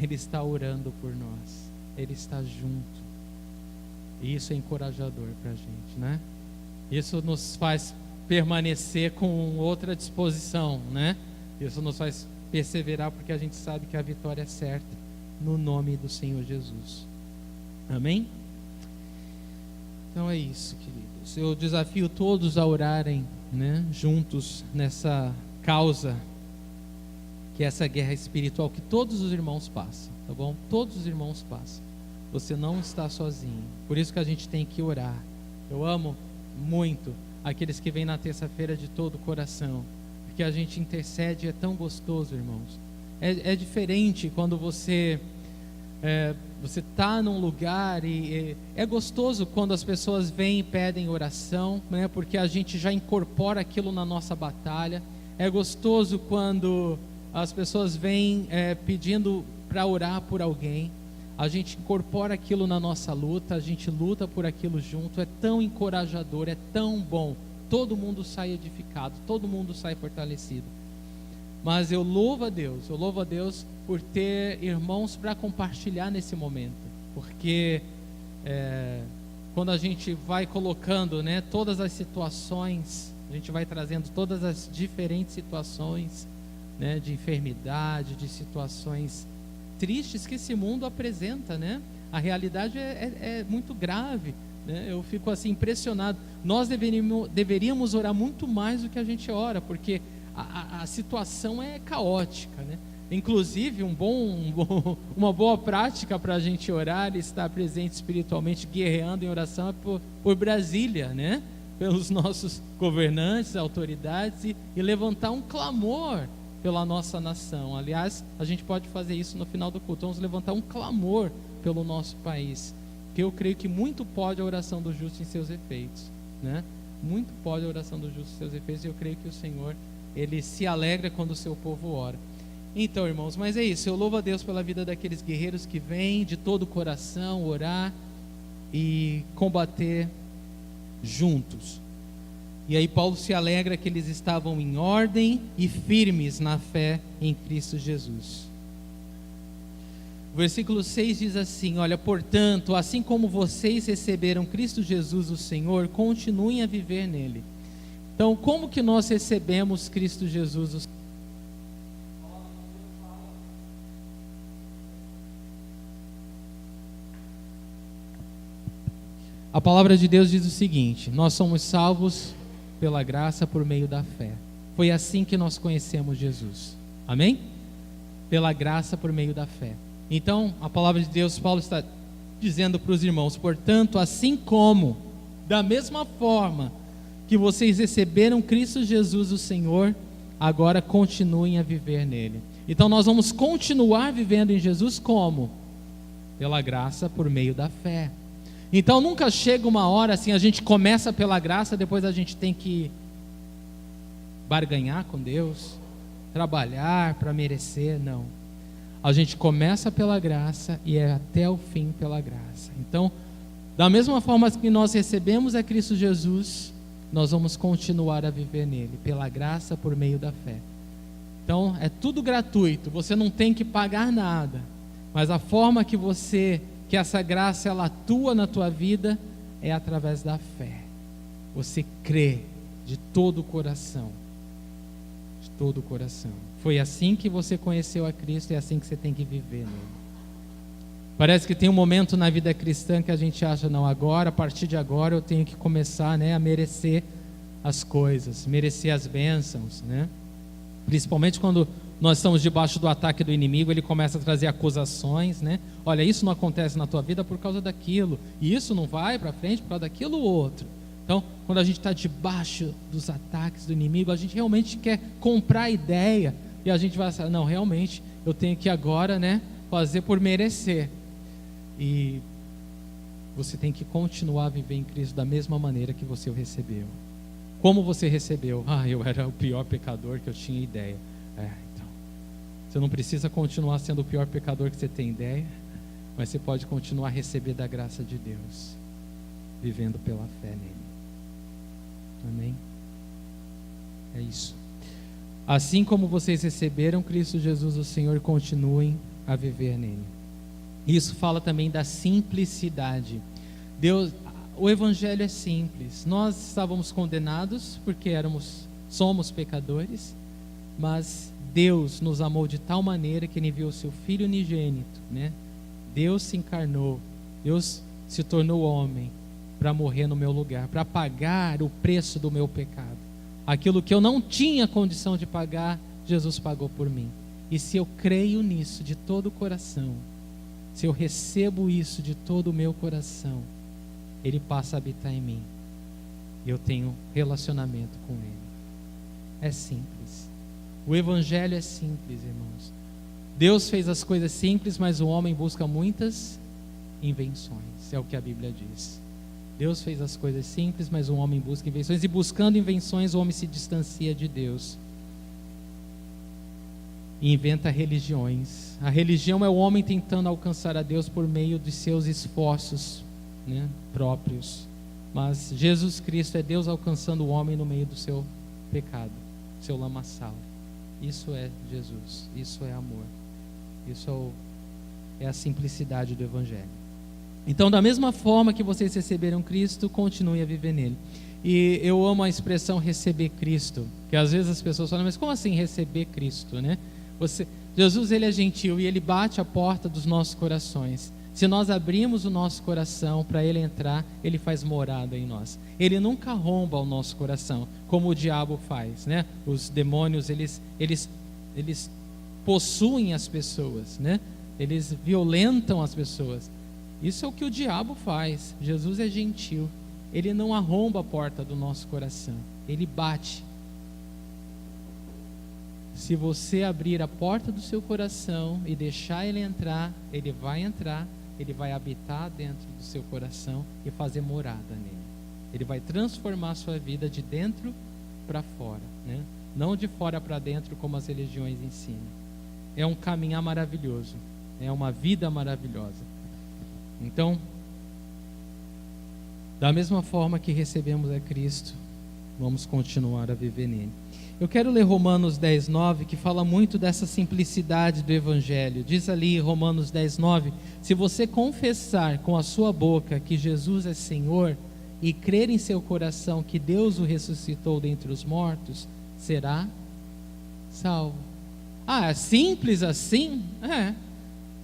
Ele está orando por nós, ele está junto. E isso é encorajador para a gente, né? Isso nos faz permanecer com outra disposição, né? Isso nos faz perseverar, porque a gente sabe que a vitória é certa, no nome do Senhor Jesus. Amém? Então é isso, queridos. Eu desafio todos a orarem, né, juntos nessa causa, que é essa guerra espiritual que todos os irmãos passam, tá bom? Todos os irmãos passam. Você não está sozinho. Por isso que a gente tem que orar. Eu amo muito aqueles que vêm na terça-feira de todo o coração, porque a gente intercede, é tão gostoso, irmãos. É diferente quando você está num lugar e é gostoso quando as pessoas vêm e pedem oração, né, porque a gente já incorpora aquilo na nossa batalha. É gostoso quando as pessoas vêm pedindo para orar por alguém. A gente incorpora aquilo na nossa luta, a gente luta por aquilo junto. É tão encorajador, é tão bom. Todo mundo sai edificado, todo mundo sai fortalecido. Mas eu louvo a Deus por ter irmãos para compartilhar nesse momento, porque quando a gente vai colocando, né, todas as situações, a gente vai trazendo todas as diferentes situações, né, de enfermidade, de situações tristes que esse mundo apresenta, né? A realidade é muito grave, né? Eu fico assim impressionado. Nós deveríamos orar muito mais do que a gente ora, porque a situação é caótica, né? Inclusive uma boa prática para a gente orar e estar presente espiritualmente, guerreando em oração, é por Brasília, né? Pelos nossos governantes, autoridades, e levantar um clamor pela nossa nação. Aliás, a gente pode fazer isso no final do culto. Vamos levantar um clamor pelo nosso país, que eu creio que muito pode a oração do justo em seus efeitos, né? Muito pode a oração do justo em seus efeitos, e eu creio que o Senhor, ele se alegra quando o seu povo ora. Então, irmãos, mas é isso. Eu louvo a Deus pela vida daqueles guerreiros que vêm de todo o coração orar e combater juntos. E aí Paulo se alegra que eles estavam em ordem e firmes na fé em Cristo Jesus. O versículo 6 diz assim: olha, portanto, assim como vocês receberam Cristo Jesus o Senhor, continuem a viver nele. Então, como que nós recebemos Cristo Jesus o Senhor? A palavra de Deus diz o seguinte: nós somos salvos pela graça por meio da fé. Foi assim que nós conhecemos Jesus. Amém? Pela graça por meio da fé. Então, a palavra de Deus, Paulo está dizendo para os irmãos: portanto, assim como, da mesma forma que vocês receberam Cristo Jesus o Senhor, agora continuem a viver nele. Então nós vamos continuar vivendo em Jesus como? Pela graça por meio da fé. Então nunca chega uma hora assim, a gente começa pela graça, depois a gente tem que barganhar com Deus, trabalhar para merecer. Não, a gente começa pela graça e é até o fim pela graça. Então, da mesma forma que nós recebemos a Cristo Jesus, nós vamos continuar a viver nele, pela graça por meio da fé. Então é tudo gratuito, você não tem que pagar nada, mas a forma que essa graça ela atua na tua vida é através da fé. Você crê de todo o coração, de todo o coração. Foi assim que você conheceu a Cristo e é assim que você tem que viver nele. Parece que tem um momento na vida cristã que a gente acha, não, agora, a partir de agora eu tenho que começar, né, a merecer as coisas, merecer as bênçãos, né? Principalmente quando nós estamos debaixo do ataque do inimigo, ele começa a trazer acusações, né? Olha, isso não acontece na tua vida por causa daquilo, e isso não vai para frente por causa daquilo outro. Então, quando a gente está debaixo dos ataques do inimigo, a gente realmente quer comprar a ideia, e a gente vai falar, não, realmente, eu tenho que agora, né, fazer por merecer. E você tem que continuar a viver em Cristo da mesma maneira que você o recebeu. Como você recebeu? Eu era o pior pecador que eu tinha ideia. Então, você não precisa continuar sendo o pior pecador que você tem ideia, mas você pode continuar a receber da graça de Deus, vivendo pela fé nele. Amém? É isso. Assim como vocês receberam Cristo Jesus, o Senhor, continuem a viver nele. Isso fala também da simplicidade. O evangelho é simples. Nós estávamos condenados porque somos pecadores, mas Deus nos amou de tal maneira que ele enviou seu Filho unigênito, né? Deus se encarnou, Deus se tornou homem para morrer no meu lugar, para pagar o preço do meu pecado. Aquilo que eu não tinha condição de pagar, Jesus pagou por mim. E se eu creio nisso de todo o coração, se eu recebo isso de todo o meu coração, ele passa a habitar em mim. E eu tenho relacionamento com ele. É simples. O evangelho é simples, irmãos. Deus fez as coisas simples, mas o homem busca muitas invenções. É o que a Bíblia diz. Deus fez as coisas simples, mas o homem busca invenções. E buscando invenções, o homem se distancia de Deus. E inventa religiões. A religião é o homem tentando alcançar a Deus por meio de seus esforços, né, próprios. Mas Jesus Cristo é Deus alcançando o homem no meio do seu pecado, seu lamaçal. Isso é Jesus, isso é amor, isso é a simplicidade do evangelho. Então, da mesma forma que vocês receberam Cristo, continue a viver nele. E eu amo a expressão receber Cristo, que às vezes as pessoas falam, mas como assim receber Cristo, né? Jesus, ele é gentil e ele bate a porta dos nossos corações. Se nós abrimos o nosso coração para ele entrar, ele faz morada em nós. Ele nunca arromba o nosso coração, como o diabo faz, né? Os demônios, eles possuem as pessoas, né? Eles violentam as pessoas. Isso é o que o diabo faz. Jesus é gentil. Ele não arromba a porta do nosso coração. Ele bate. Se você abrir a porta do seu coração e deixar ele entrar, ele vai habitar dentro do seu coração e fazer morada nele. Ele vai transformar a sua vida de dentro para fora, né? Não de fora para dentro como as religiões ensinam. É um caminhar maravilhoso, é uma vida maravilhosa. Então, da mesma forma que recebemos a Cristo, vamos continuar a viver nele. Eu quero ler Romanos 10:9, que fala muito dessa simplicidade do Evangelho. Diz ali, Romanos 10:9, se você confessar com a sua boca que Jesus é Senhor e crer em seu coração que Deus o ressuscitou dentre os mortos, será salvo. É simples assim?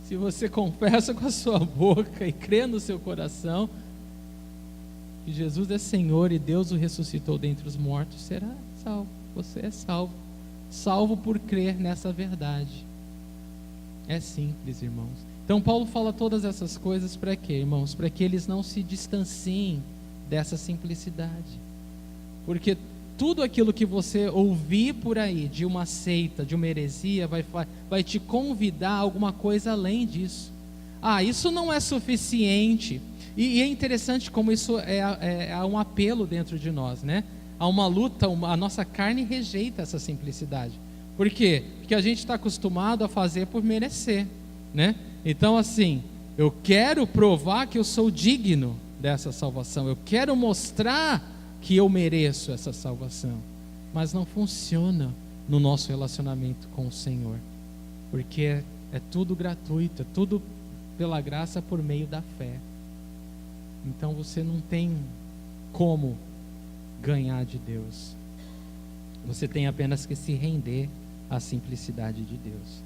Se você confessa com a sua boca e crê no seu coração que Jesus é Senhor e Deus o ressuscitou dentre os mortos, será salvo. Você é salvo. Salvo por crer nessa verdade. É simples, irmãos. Então Paulo fala todas essas coisas para quê, irmãos? Para que eles não se distanciem dessa simplicidade. Porque tudo aquilo que você ouvir por aí de uma seita, de uma heresia, vai te convidar a alguma coisa além disso. Isso não é suficiente. E é interessante como isso é um apelo dentro de nós, né? Há uma luta, a nossa carne rejeita essa simplicidade. Por quê? Porque a gente está acostumado a fazer por merecer, né? Então assim, eu quero provar que eu sou digno dessa salvação, eu quero mostrar que eu mereço essa salvação, mas não funciona no nosso relacionamento com o Senhor, porque é tudo gratuito, é tudo pela graça por meio da fé. Então você não tem como ganhar de Deus, você tem apenas que se render à simplicidade de Deus.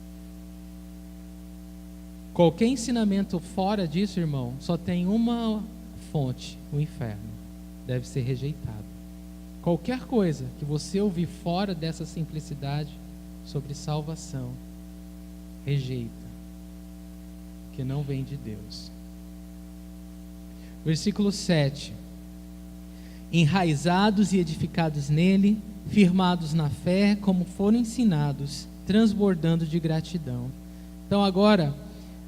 Qualquer ensinamento fora disso, irmão, só tem uma fonte: o inferno. Deve ser rejeitado. Qualquer coisa que você ouvir fora dessa simplicidade sobre salvação, rejeita, que não vem de Deus. Versículo 7. Enraizados e edificados nele, firmados na fé, como foram ensinados, transbordando de gratidão. Então agora,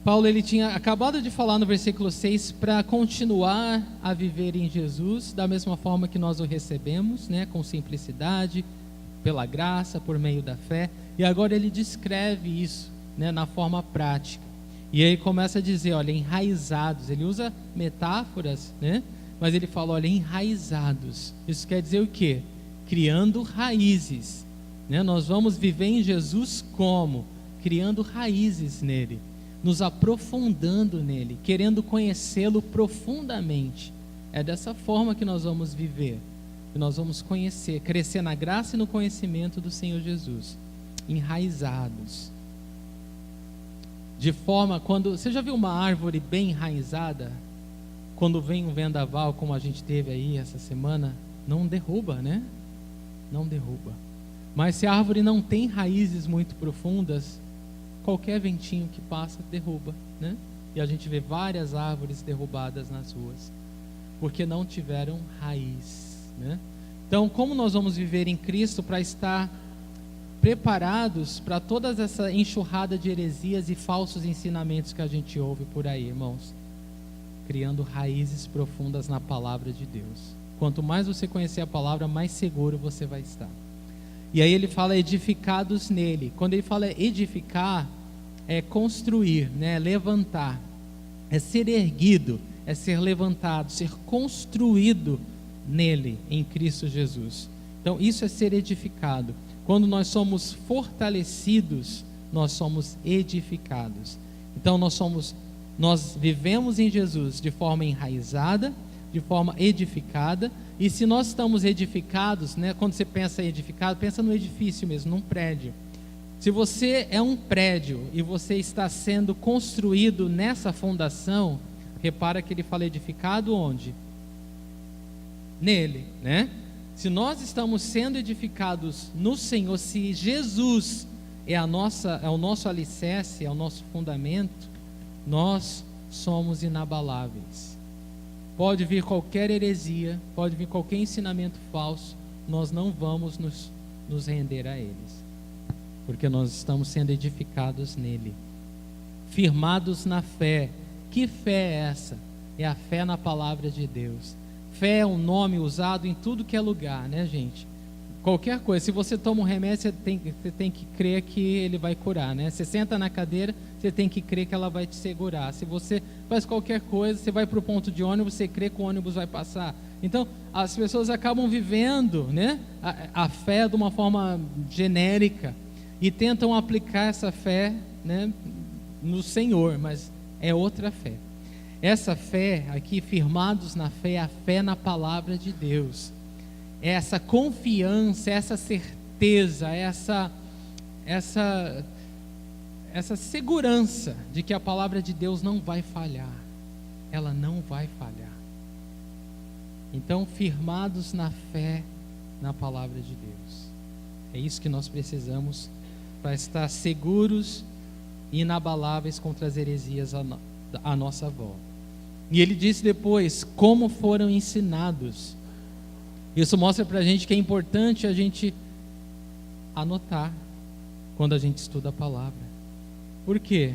Paulo ele tinha acabado de falar no versículo 6 para continuar a viver em Jesus da mesma forma que nós o recebemos, né, com simplicidade, pela graça, por meio da fé. E agora ele descreve isso, né, na forma prática. E aí começa a dizer, olha, enraizados. Ele usa metáforas, né, mas ele fala, olha, enraizados. Isso quer dizer o quê? Criando raízes, né? Nós vamos viver em Jesus como? Criando raízes nele, nos aprofundando nele, querendo conhecê-lo profundamente. É dessa forma que nós vamos viver, que nós vamos conhecer, crescer na graça e no conhecimento do Senhor Jesus, enraizados. De forma, quando você já viu uma árvore bem enraizada, quando vem um vendaval como a gente teve aí essa semana, não derruba, né? Não derruba. Mas se a árvore não tem raízes muito profundas, qualquer ventinho que passa derruba, né? E a gente vê várias árvores derrubadas nas ruas, porque não tiveram raiz, né? Então, como nós vamos viver em Cristo para estar preparados para toda essa enxurrada de heresias e falsos ensinamentos que a gente ouve por aí, irmãos? Criando raízes profundas na palavra de Deus. Quanto mais você conhecer a palavra, mais seguro você vai estar. E aí ele fala edificados nele. Quando ele fala edificar, é construir, né? Levantar, é ser erguido, é ser levantado, ser construído nele, em Cristo Jesus. Então isso é ser edificado. Quando nós somos fortalecidos, nós somos edificados. Então nós vivemos em Jesus de forma enraizada, de forma edificada. E se nós estamos edificados, né, quando você pensa em edificado, pensa no edifício mesmo, num prédio. Se você é um prédio e você está sendo construído nessa fundação, repara que ele fala edificado onde? Nele, né? Se nós estamos sendo edificados no Senhor, se Jesus é o nosso alicerce, é o nosso fundamento, nós somos inabaláveis. Pode vir qualquer heresia, pode vir qualquer ensinamento falso, nós não vamos nos render a eles, porque nós estamos sendo edificados nele, firmados na fé. Que fé é essa? É a fé na palavra de Deus. Fé é um nome usado em tudo que é lugar, né, gente? Qualquer coisa, se você toma um remédio, você tem que crer que ele vai curar, né? Você senta na cadeira, você tem que crer que ela vai te segurar. Se você faz qualquer coisa, você vai para o ponto de ônibus, você crê que o ônibus vai passar. Então, as pessoas acabam vivendo, né, a fé de uma forma genérica e tentam aplicar essa fé, né, no Senhor, mas é outra fé. Essa fé aqui, firmados na fé, é a fé na palavra de Deus. É essa confiança, essa certeza, essa segurança de que a palavra de Deus não vai falhar. Ela não vai falhar. Então, firmados na fé na palavra de Deus. É isso que nós precisamos para estar seguros e inabaláveis contra as heresias à nossa volta. E ele disse depois, como foram ensinados. Isso mostra para a gente que é importante a gente anotar quando a gente estuda a palavra. Por quê?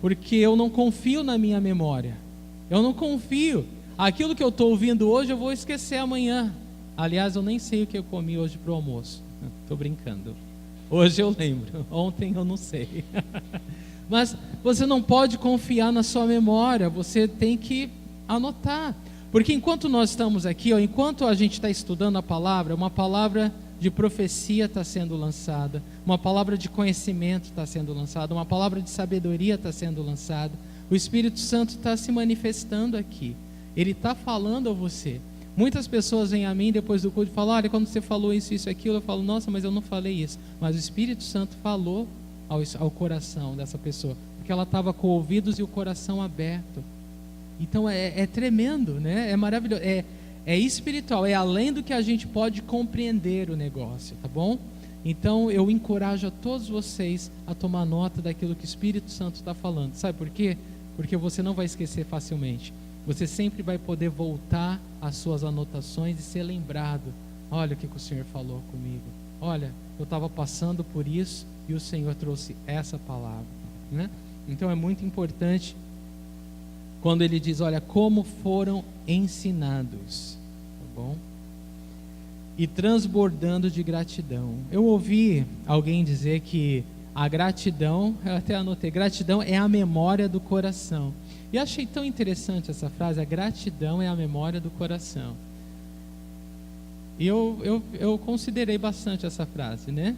Porque eu não confio na minha memória. Eu não confio. Aquilo que eu estou ouvindo hoje eu vou esquecer amanhã. Aliás, eu nem sei o que eu comi hoje para o almoço. Estou brincando. Hoje eu lembro. Ontem eu não sei. Mas você não pode confiar na sua memória. Você tem que anotar. Porque enquanto nós estamos aqui, enquanto a gente está estudando a palavra, uma palavra de profecia está sendo lançada, uma palavra de conhecimento está sendo lançada, uma palavra de sabedoria está sendo lançada. O Espírito Santo está se manifestando aqui. Ele está falando a você. Muitas pessoas vêm a mim depois do culto e falam, olha, quando você falou isso, isso, aquilo, eu falo, nossa, mas eu não falei isso. Mas o Espírito Santo falou ao coração dessa pessoa, porque ela estava com ouvidos e o coração aberto. Então é tremendo, né? É maravilhoso, é espiritual, é além do que a gente pode compreender o negócio, tá bom? Então eu encorajo a todos vocês a tomar nota daquilo que o Espírito Santo está falando. Sabe por quê? Porque você não vai esquecer facilmente. Você sempre vai poder voltar às suas anotações e ser lembrado. Olha o que o Senhor falou comigo. Olha, eu estava passando por isso e o Senhor trouxe essa palavra, né? Então é muito importante quando ele diz, olha, como foram ensinados, tá bom? E transbordando de gratidão. Eu ouvi alguém dizer que a gratidão, eu até anotei, gratidão é a memória do coração. E achei tão interessante essa frase, a gratidão é a memória do coração. E eu considerei bastante essa frase, né?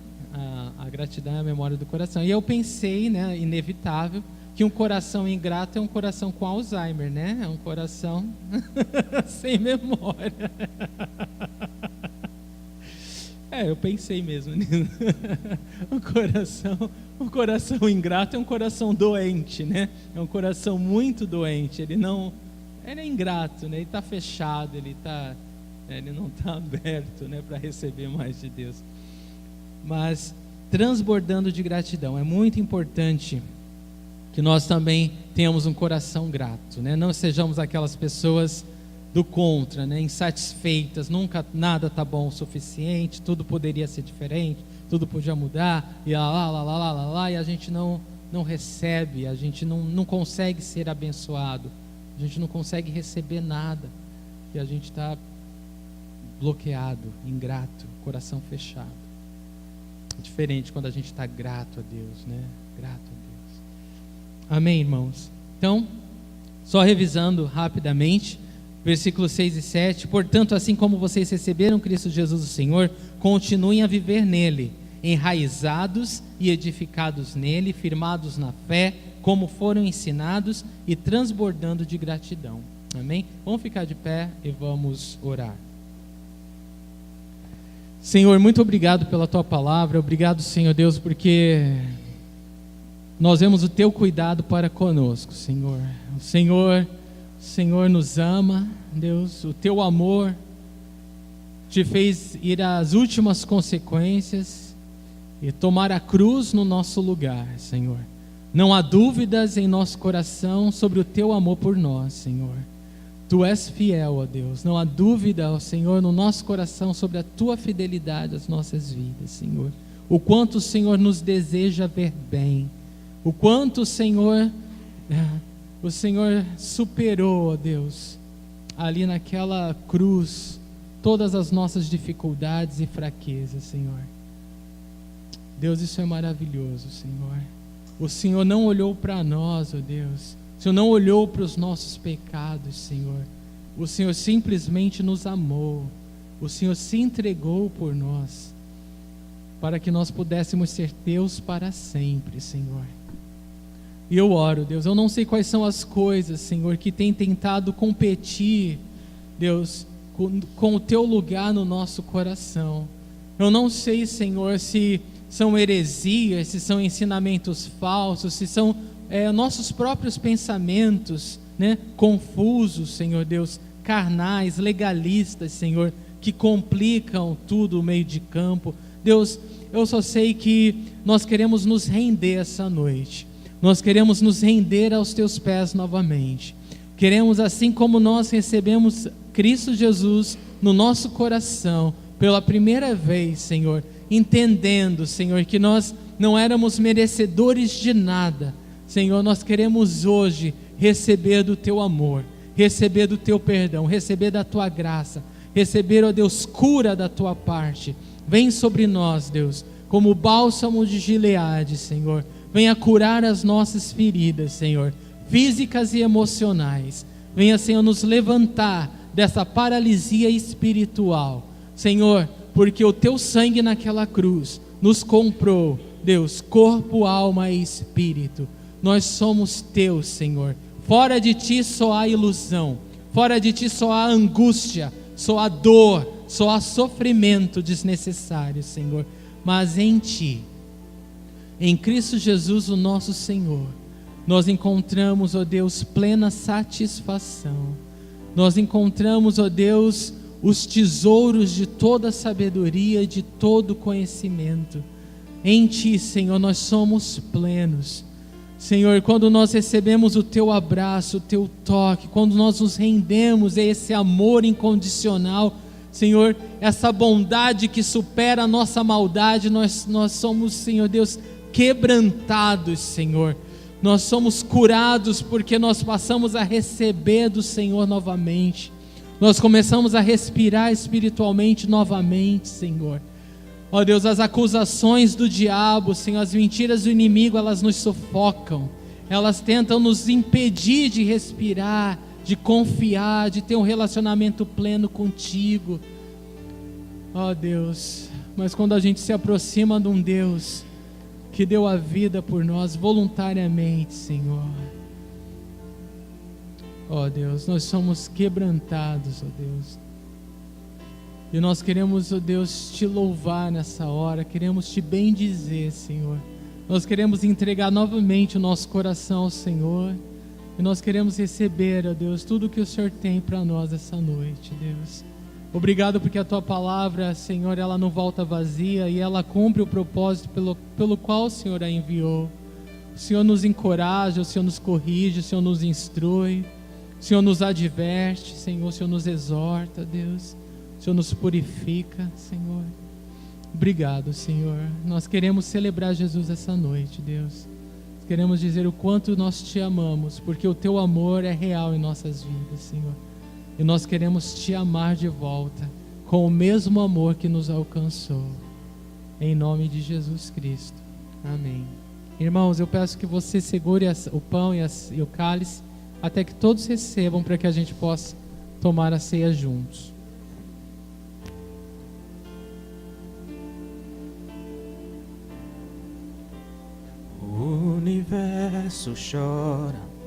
A gratidão é a memória do coração. E eu pensei, né, inevitável, que um coração ingrato é um coração com Alzheimer, né? É um coração sem memória. Eu pensei mesmo nisso. O coração ingrato é um coração doente, né? É um coração muito doente. Ele é ingrato, né? Ele está fechado, ele não está aberto, né, para receber mais de Deus. Mas transbordando de gratidão, é muito importante que nós também tenhamos um coração grato, né? Não sejamos aquelas pessoas do contra, né? Insatisfeitas, nunca nada está bom o suficiente, tudo poderia ser diferente, tudo podia mudar, e e a gente não recebe, a gente não consegue ser abençoado, a gente não consegue receber nada, e a gente está bloqueado, ingrato, coração fechado. É diferente quando a gente está grato a Deus, né? Grato a Deus. Amém, irmãos? Então, só revisando rapidamente, versículos 6 e 7, portanto, assim como vocês receberam Cristo Jesus o Senhor, continuem a viver nele, enraizados e edificados nele, firmados na fé, como foram ensinados e transbordando de gratidão. Amém? Vamos ficar de pé e vamos orar. Senhor, muito obrigado pela Tua palavra, obrigado, Senhor Deus, porque nós vemos o Teu cuidado para conosco, Senhor. O Senhor nos ama, Deus, o Teu amor te fez ir às últimas consequências e tomar a cruz no nosso lugar, Senhor. Não há dúvidas em nosso coração sobre o Teu amor por nós, Senhor. Tu és fiel, ó Deus, não há dúvida, ó Senhor, no nosso coração sobre a Tua fidelidade às nossas vidas, Senhor. O quanto o Senhor nos deseja ver bem, o quanto o Senhor superou, ó Deus, ali naquela cruz, todas as nossas dificuldades e fraquezas, Senhor. Deus, isso é maravilhoso, Senhor. O Senhor não olhou para nós, ó Deus, o Senhor não olhou para os nossos pecados, Senhor. O Senhor simplesmente nos amou. O Senhor se entregou por nós, para que nós pudéssemos ser Teus para sempre, Senhor. E eu oro, Deus, eu não sei quais são as coisas, Senhor, que têm tentado competir, Deus, com o Teu lugar no nosso coração. Eu não sei, Senhor, se são heresias, se são ensinamentos falsos, se são nossos próprios pensamentos, né, confusos, Senhor Deus, carnais, legalistas, Senhor, que complicam tudo o meio de campo. Deus, eu só sei que nós queremos nos render essa noite, nós queremos nos render aos Teus pés novamente, queremos, assim como nós recebemos Cristo Jesus no nosso coração, pela primeira vez, Senhor, entendendo, Senhor, que nós não éramos merecedores de nada, Senhor, nós queremos hoje receber do Teu amor, receber do Teu perdão, receber da Tua graça, receber, ó Deus, cura da Tua parte. Vem sobre nós, Deus, como o bálsamo de Gileade, Senhor. Venha curar as nossas feridas, Senhor, físicas e emocionais. Venha, Senhor, nos levantar dessa paralisia espiritual, Senhor, porque o Teu sangue naquela cruz nos comprou, Deus, corpo, alma e espírito. Nós somos Teus, Senhor. Fora de Ti só há ilusão, fora de Ti só há angústia, só há dor, só há sofrimento desnecessário, Senhor. Mas em Ti, em Cristo Jesus, o nosso Senhor, nós encontramos, ó Deus, plena satisfação. Nós encontramos, ó Deus, os tesouros de toda sabedoria e de todo conhecimento. Em Ti, Senhor, nós somos plenos. Senhor, quando nós recebemos o Teu abraço, o Teu toque, quando nós nos rendemos a esse amor incondicional, Senhor, essa bondade que supera a nossa maldade, nós somos, Senhor Deus, quebrantados, Senhor. Nós somos curados porque nós passamos a receber do Senhor novamente. Nós começamos a respirar espiritualmente novamente, Senhor. Ó Deus, as acusações do diabo, Senhor, as mentiras do inimigo, elas nos sufocam. Elas tentam nos impedir de respirar, de confiar, de ter um relacionamento pleno contigo. Ó Deus, mas quando a gente se aproxima de um Deus que deu a vida por nós voluntariamente, Senhor. Ó Deus, nós somos quebrantados, ó Deus. E nós queremos, ó Deus, te louvar nessa hora, queremos te bendizer, Senhor. Nós queremos entregar novamente o nosso coração ao Senhor. E nós queremos receber, ó Deus, tudo o que o Senhor tem para nós essa noite, Deus. Obrigado porque a Tua palavra, Senhor, ela não volta vazia e ela cumpre o propósito pelo qual o Senhor a enviou. O Senhor nos encoraja, o Senhor nos corrige, o Senhor nos instrui, o Senhor nos adverte, Senhor, o Senhor nos exorta, Deus. O Senhor nos purifica, Senhor. Obrigado, Senhor. Nós queremos celebrar Jesus essa noite, Deus. Queremos dizer o quanto nós te amamos, porque o Teu amor é real em nossas vidas, Senhor. E nós queremos te amar de volta, com o mesmo amor que nos alcançou. Em nome de Jesus Cristo. Amém. Irmãos, eu peço que você segure o pão e o cálice, até que todos recebam, para que a gente possa tomar a ceia juntos. O universo chora